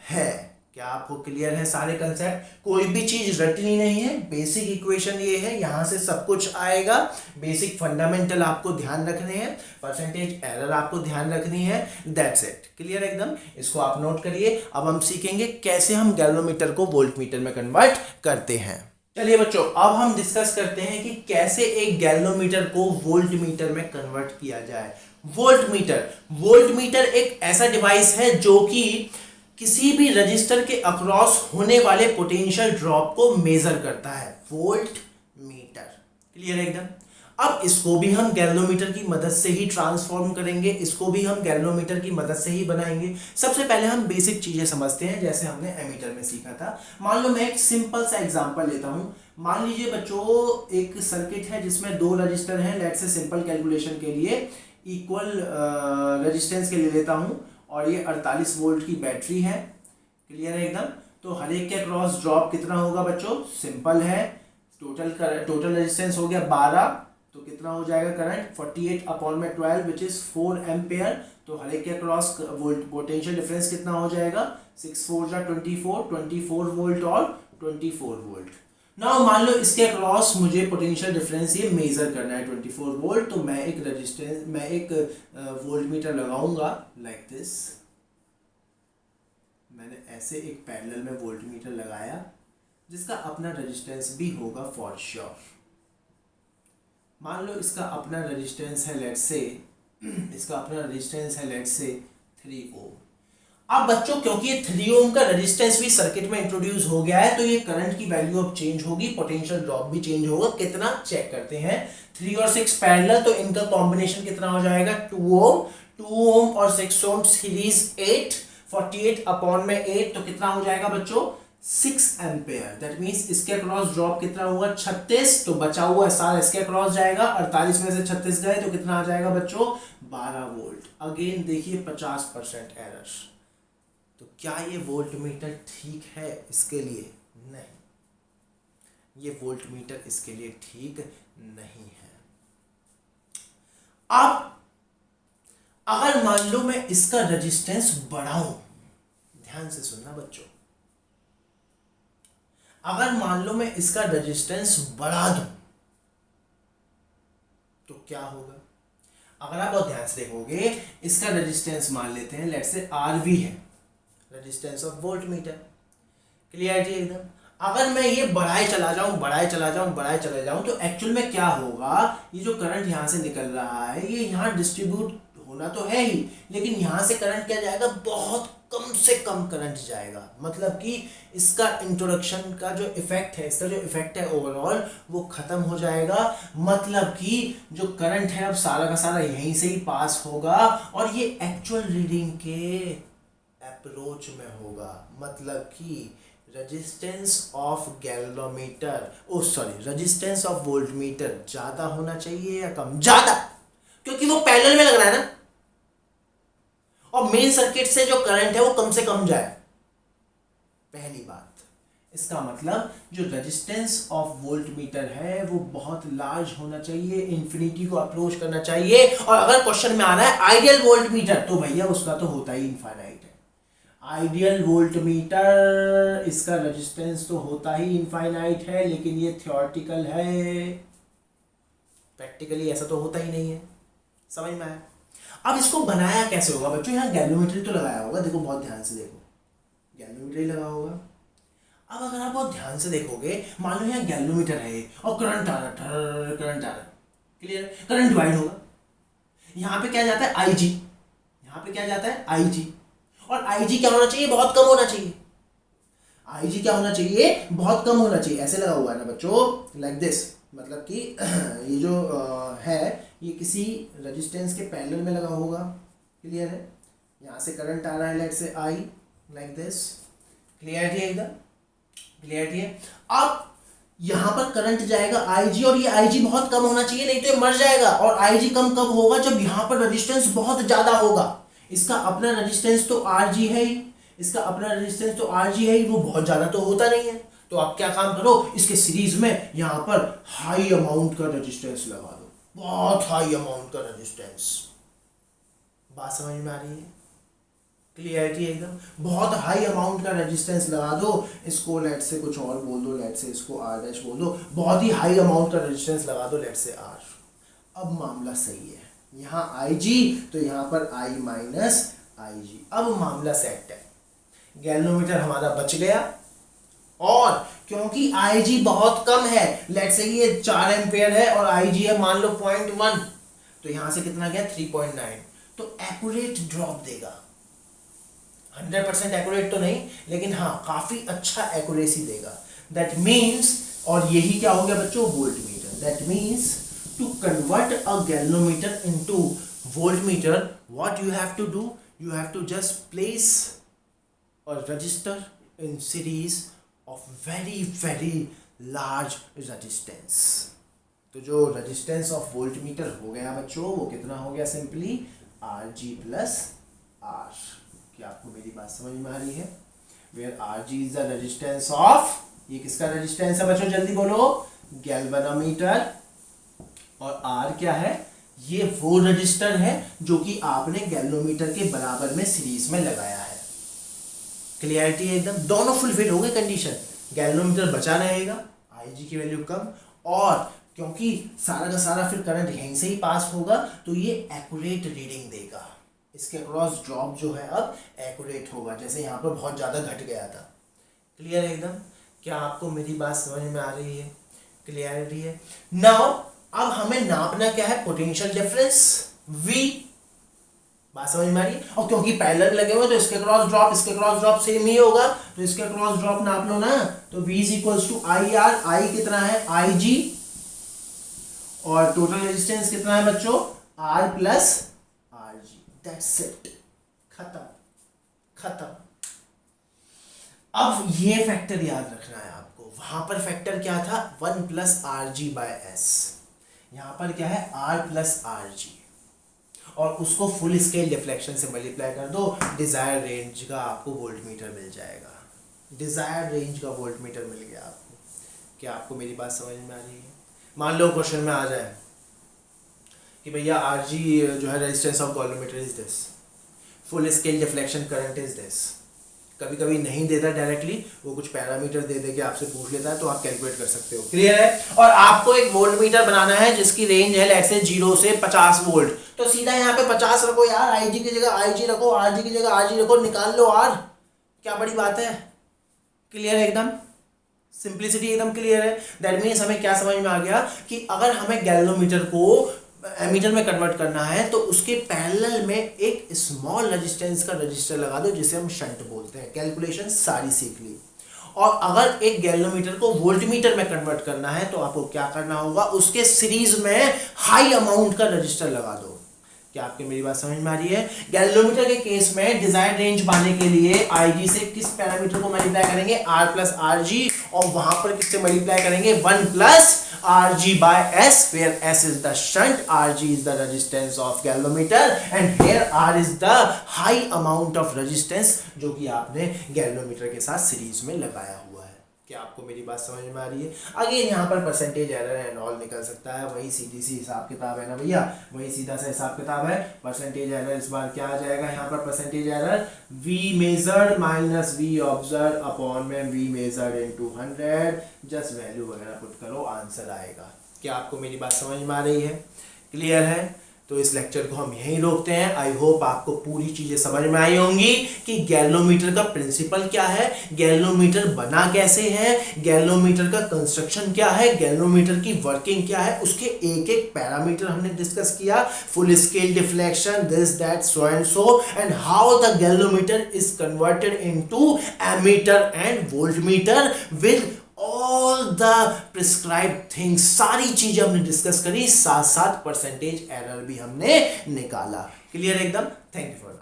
है। क्या आपको क्लियर है सारे कंसेप्ट? कोई भी चीज रटनी नहीं है, बेसिक इक्वेशन ये है, यहां से सब कुछ आएगा। बेसिक फंडामेंटल आपको ध्यान रखने हैं, परसेंटेज एरर आपको ध्यान रखनी है, दैट्स इट। क्लियर एकदम? इसको आप नोट करिए। अब हम सीखेंगे कैसे हम गैल्वेनोमीटर को वोल्टमीटर में कन्वर्ट करते हैं। चलिए बच्चों, अब हम डिस्कस करते हैं कि कैसे एक गैल्वेनोमीटर को वोल्टमीटर में कन्वर्ट किया जाए। वोल्टमीटर एक ऐसा डिवाइस है जो कि किसी भी रजिस्टर के अक्रॉस होने वाले पोटेंशियल ड्रॉप को मेजर करता है, वोल्ट मीटर। क्लियर है एकदम? अब इसको भी हम गैल्वेनोमीटर की मदद से ही ट्रांसफॉर्म करेंगे, इसको भी हम गैल्वेनोमीटर की मदद से ही बनाएंगे। सबसे पहले हम बेसिक चीजें समझते हैं, जैसे हमने एमीटर में सीखा था। मान लो मैं एक सिंपल सा एग्जांपल लेता हूं। मान लीजिए बच्चों एक सर्किट है जिसमें 2 रजिस्टर हैं, लेट्स से सिंपल कैलकुलेशन के लिए इक्वल रेजिस्टेंस के लिए लेता हूं, और ये 48 वोल्ट की बैटरी है। क्लियर है एकदम? तो हर एक के अक्रॉस ड्रॉप कितना होगा बच्चों? सिंपल है, टोटल रेजिस्टेंस हो गया 12, तो कितना हो जाएगा करंट? 48 अपॉन में 12 विच इज 4 एम्पेयर। तो हर एक के अक्रॉस वोल्ट पोटेंशियल डिफरेंस कितना हो जाएगा? 6 4 जा 24 वोल्ट और 24 वोल्ट। नाउ मान लो इसके अक्रॉस मुझे पोटेंशियल डिफरेंस ये मेजर करना है 24 वोल्ट, तो मैं एक वोल्टमीटर लगाऊंगा लाइक दिस। मैंने ऐसे एक पैरेलल में वोल्टमीटर लगाया जिसका अपना रेजिस्टेंस भी होगा फॉर श्योर। मान लो इसका अपना रेजिस्टेंस है लेट्स से 3 ओम। अब बच्चों क्योंकि ये 3 ओम का रेजिस्टेंस भी सर्किट में इंट्रोड्यूस हो गया है, तो ये करंट की वैल्यू अब चेंज होगी, पोटेंशियल ड्रॉप भी चेंज होगा। कितना चेक करते हैं? 3 और 6 पैरेलल, तो इनका कॉम्बिनेशन कितना हो जाएगा? 2 ओम और 6 ओम सीरीज 8, 48 अपॉन में 8, तो कितना हो जाएगा बच्चों? 6 एम्पेयर। दैट मींस इसके अक्रॉस ड्रॉप कितना हुआ? 36, तो बचा हुआ सारा इसके अक्रॉस जाएगा, 48 में से 36 गए तो कितना आ जाएगा बच्चों? 12 वोल्ट। अगेन देखिए 50% एरर। तो क्या ये वोल्टमीटर ठीक है इसके लिए? नहीं, ये वोल्टमीटर इसके लिए ठीक नहीं है। अब अगर मान लो मैं इसका रेजिस्टेंस बढ़ाऊं, ध्यान से सुनना बच्चों, अगर मान लो मैं इसका रेजिस्टेंस बढ़ा दूं तो क्या होगा? अगर आप बहुत ध्यान से देखोगे, इसका रेजिस्टेंस मान लेते हैं लेट्स से आरवी है, resistance of volt meter. Clarity एकदम। अगर मैं ये बढ़ाए चला जाऊं बढ़ाए चला जाऊं बढ़ाए चला जाऊं तो एक्चुअल में क्या होगा, ये जो करंट यहां से निकल रहा है ये यहां डिस्ट्रीब्यूट होना तो है ही, लेकिन यहां से करंट क्या जाएगा, बहुत कम से कम करंट जाएगा। मतलब कि इसका इंट्रोडक्शन का जो इफेक्ट है, इसका जो इफेक्ट है ओवरऑल वो खत्म हो जाएगा। मतलब कि जो करंट है अब सारा का सारा यहीं से ही पास होगा और ये एक्चुअल रीडिंग के अप्रोच में होगा। मतलब कि resistance of galvanometer resistance of voltmeter ज्यादा होना चाहिए या कम? ज्यादा, क्योंकि वो पैरेलल में लग रहा है ना, और मेन सर्किट से जो करंट है वो कम से कम जाए, पहली बात। इसका मतलब जो रेजिस्टेंस ऑफ वोल्टमीटर है वो बहुत लार्ज होना चाहिए, इंफिनिटी को अप्रोच करना चाहिए। और अगर क्वेश्चन में आ रहा है आइडियल वोल्टमीटर तो भैया उसका तो होता ही इनफाइनाइट है। आइडियल वोल्टमीटर इसका रेजिस्टेंस तो होता ही इनफाइनाइट है, लेकिन ये थ्योरेटिकल है, प्रैक्टिकली ऐसा तो होता ही नहीं है। समझ में आया? अब इसको बनाया कैसे होगा बच्चों? यहाँ गैल्वेनोमीटर तो लगाया होगा, देखो बहुत ध्यान से देखो, गैल्वेनोमीटर ही लगा होगा। अब अगर आप बहुत ध्यान से देखोगे, मान लो यहाँ गैल्वेनोमीटर है और करंट आ रहा है, करंट आ रहा है, क्लियर? करंट डिवाइड होगा, यहाँ पे क्या जाता है आईजी, यहाँ पे क्या जाता है आईजी, और आईजी क्या होना चाहिए, बहुत कम होना चाहिए। आईजी क्या होना चाहिए, बहुत कम होना चाहिए। ऐसे लगा हुआ है ना बच्चों, लाइक दिस, मतलब कि ये जो है ये किसी रेजिस्टेंस के पैरेलल में लगा होगा, क्लियर है? यहाँ से करंट आ रहा है लेट्स से आई, लाइक दिस। क्लियरिटी है एकदम? क्लियरिटी है? अब यहाँ पर करंट जाएगा आईजी, और ये आईजी बहुत कम होना चाहिए, नहीं तो ये मर जाएगा। और आईजी कम कब होगा, जब यहाँ पर रेजिस्टेंस बहुत ज्यादा होगा। इसका अपना रेजिस्टेंस तो आरजी है ही, इसका अपना रेजिस्टेंस तो आरजी है ही, वो बहुत ज्यादा तो होता नहीं है। तो आप क्या काम करो, इसके सीरीज में यहाँ पर हाई अमाउंट का रेजिस्टेंस लगा दो, बहुत हाई अमाउंट का रेजिस्टेंस। बात समझ में आ रही है? क्लियरिटी एकदम? बहुत हाई अमाउंट का रेजिस्टेंस लगा दो, इसको लेट से कुछ और बोल दो, लेट से इसको आर डैश बोल दो, बहुत ही हाई अमाउंट का रेजिस्टेंस लगा दो, लेट से आर। अब मामला सही है, यहाँ आई जी तो यहाँ पर आई माइनस आई जी, अब मामला सेट है। गैल्वेनोमीटर हमारा बच गया, और क्योंकि आई जी बहुत कम है, लेट से ये 4 एम्पेयर है और आई जी है मान लो 0.1, तो यहां से कितना गया 3.9, तो एक्यूरेट ड्रॉप देगा। 100% एक्यूरेट तो नहीं, लेकिन हाँ काफी अच्छा एक्यूरेसी देगा। दैट मीन्स, और यही क्या हो गया बच्चों, voltmeter. That means to convert a galvanometer into voltmeter, what you have to do, you have to just place a register in series of very large resistance। तो जो रेजिस्टेंस ऑफ वोल्टमीटर हो गया बच्चों वो कितना हो गया, simply R G plus R. क्या आपको मेरी बात समझ में आ रही है? Where R G is the resistance of, ये किसका रेजिस्टेंस है बच्चों, जल्दी बोलो, गैल्वेनोमीटर। और आर क्या है, ये वो रजिस्टर है जो कि आपने गैल्वेनोमीटर के बराबर में सीरीज में लगाया है। क्लियरिटी है एकदम? दोनों फुलफिल हो गए कंडीशन, गैल्वेनोमीटर बचा रहेगा, आईजी की वैल्यू कम, और क्योंकि सारा का सारा फिर करंट यहीं से ही पास होगा तो ये एक्यूरेट रीडिंग देगा। इसके अक्रॉस ड्रॉप जो है अब एक्यूरेट होगा, जैसे यहाँ पर बहुत ज़्यादा घट गया था। क्लियर है एकदम? क्या आपको मेरी बात समझ में आ रही है? क्लियरिटी है? नाउ अब हमें नापना क्या है, पोटेंशियल डिफरेंस V। बात समझ में आ रही है? और क्योंकि पैरेलल लगे हुए तो इसके क्रॉस ड्रॉप इसके क्रॉस ड्रॉप सेम ही होगा, तो इसके क्रॉस ड्रॉप नाप लो ना, तो V is equals to I R. I कितना है, आई जी, और टोटल रेजिस्टेंस कितना है बच्चों, R plus R ji. That's it, खत्म खत्म। अब ये फैक्टर याद रखना है आपको, वहां पर फैक्टर क्या था, 1 plus R ji by S, यहाँ पर क्या है R प्लस आर जी, और उसको फुल स्केल डिफ्लेक्शन से मल्टीप्लाई कर दो, डिजायर रेंज का आपको वोल्टमीटर मिल जाएगा। डिजायर रेंज का वोल्टमीटर मिल गया आपको। क्या आपको मेरी बात समझ में आ रही है? मान लो क्वेश्चन में आ जाए कि भैया आर जी जो है resistance of galvanometer is this, full scale deflection current is this, कभी कभी नहीं देता डायरेक्टली, वो कुछ पैरामीटर दे दे के आपसे पूछ लेता है, तो आप कैलकुलेट कर सकते हो। क्लियर है? और आपको एक वोल्ट मीटर बनाना है जिसकी रेंज है लेट्स से 0 से 50 वोल्ट, तो सीधा यहाँ पे 50 रखो यार, आईजी की जगह आईजी रखो, आरजी की जगह आरजी रखो, निकाल लो आर। क्या बड़ी बात है? क्लियर है? एकदम सिंप्लिसिटी एकदम क्लियर है। दैट मीन्स हमें क्या समझ में आ गया कि अगर हमें गैल्वेनोमीटर को एमीटर में कन्वर्ट करना है तो उसके पैरेलल में एक स्मॉल रेजिस्टेंस का रजिस्टर लगा दो जिसे हम शंट बोलते हैं। कैलकुलेशन सारी सीख ली। और अगर एक गैल्वेनोमीटर को वोल्टमीटर में कन्वर्ट करना है तो आपको क्या करना होगा, उसके सीरीज में हाई अमाउंट का रजिस्टर लगा दो। क्या आपके मेरी बात समझ में आ रही है? गैल्वेनोमीटर के केस में डिजायर्ड रेंज पाने के लिए आईजी से किस पैरामीटर को मल्टीप्लाई करेंगे, आर प्लस आर जी, और वहां पर किससे मल्टीप्लाई करेंगे, 1 plus Rg by S, where S is the shunt, Rg is the resistance of galvanometer, and here R is the high amount of resistance जो कि आपने गैल्वेनोमीटर के साथ सीरीज में लगाया हुआ है। क्या आपको मेरी बात समझ में आ रही है? अगेन यहाँ पर परसेंटेज एरर एंड ऑल निकल सकता है, वही सीधी सी हिसाब किताब है ना भैया, वही सीधा सा हिसाब किताब है। परसेंटेज एरर इस बार क्या आ जाएगा यहाँ पर? Percentage error V measured minus V observe upon में V measured into 100, just value वगैरह पुट करो, आंसर आएगा। क्या आपको मेरी बात समझ में आ रही है? क्लियर है? तो इस लेक्चर को हम यहीं रोकते हैं। आई होप आपको पूरी चीजें समझ में आई होंगी कि गैल्वेनोमीटर का प्रिंसिपल क्या है, गैल्वेनोमीटर बना कैसे है, गैल्वेनोमीटर का कंस्ट्रक्शन क्या है, गैल्वेनोमीटर की वर्किंग क्या है, उसके एक एक पैरामीटर हमने डिस्कस किया, full scale deflection, this that so and so, and how the galvanometer is converted into ammeter and voltmeter with all the prescribe things. सारी चीजें हमने डिस्कस करी, साथ साथ परसेंटेज एरर भी हमने निकाला। क्लियर एकदम? Thank you for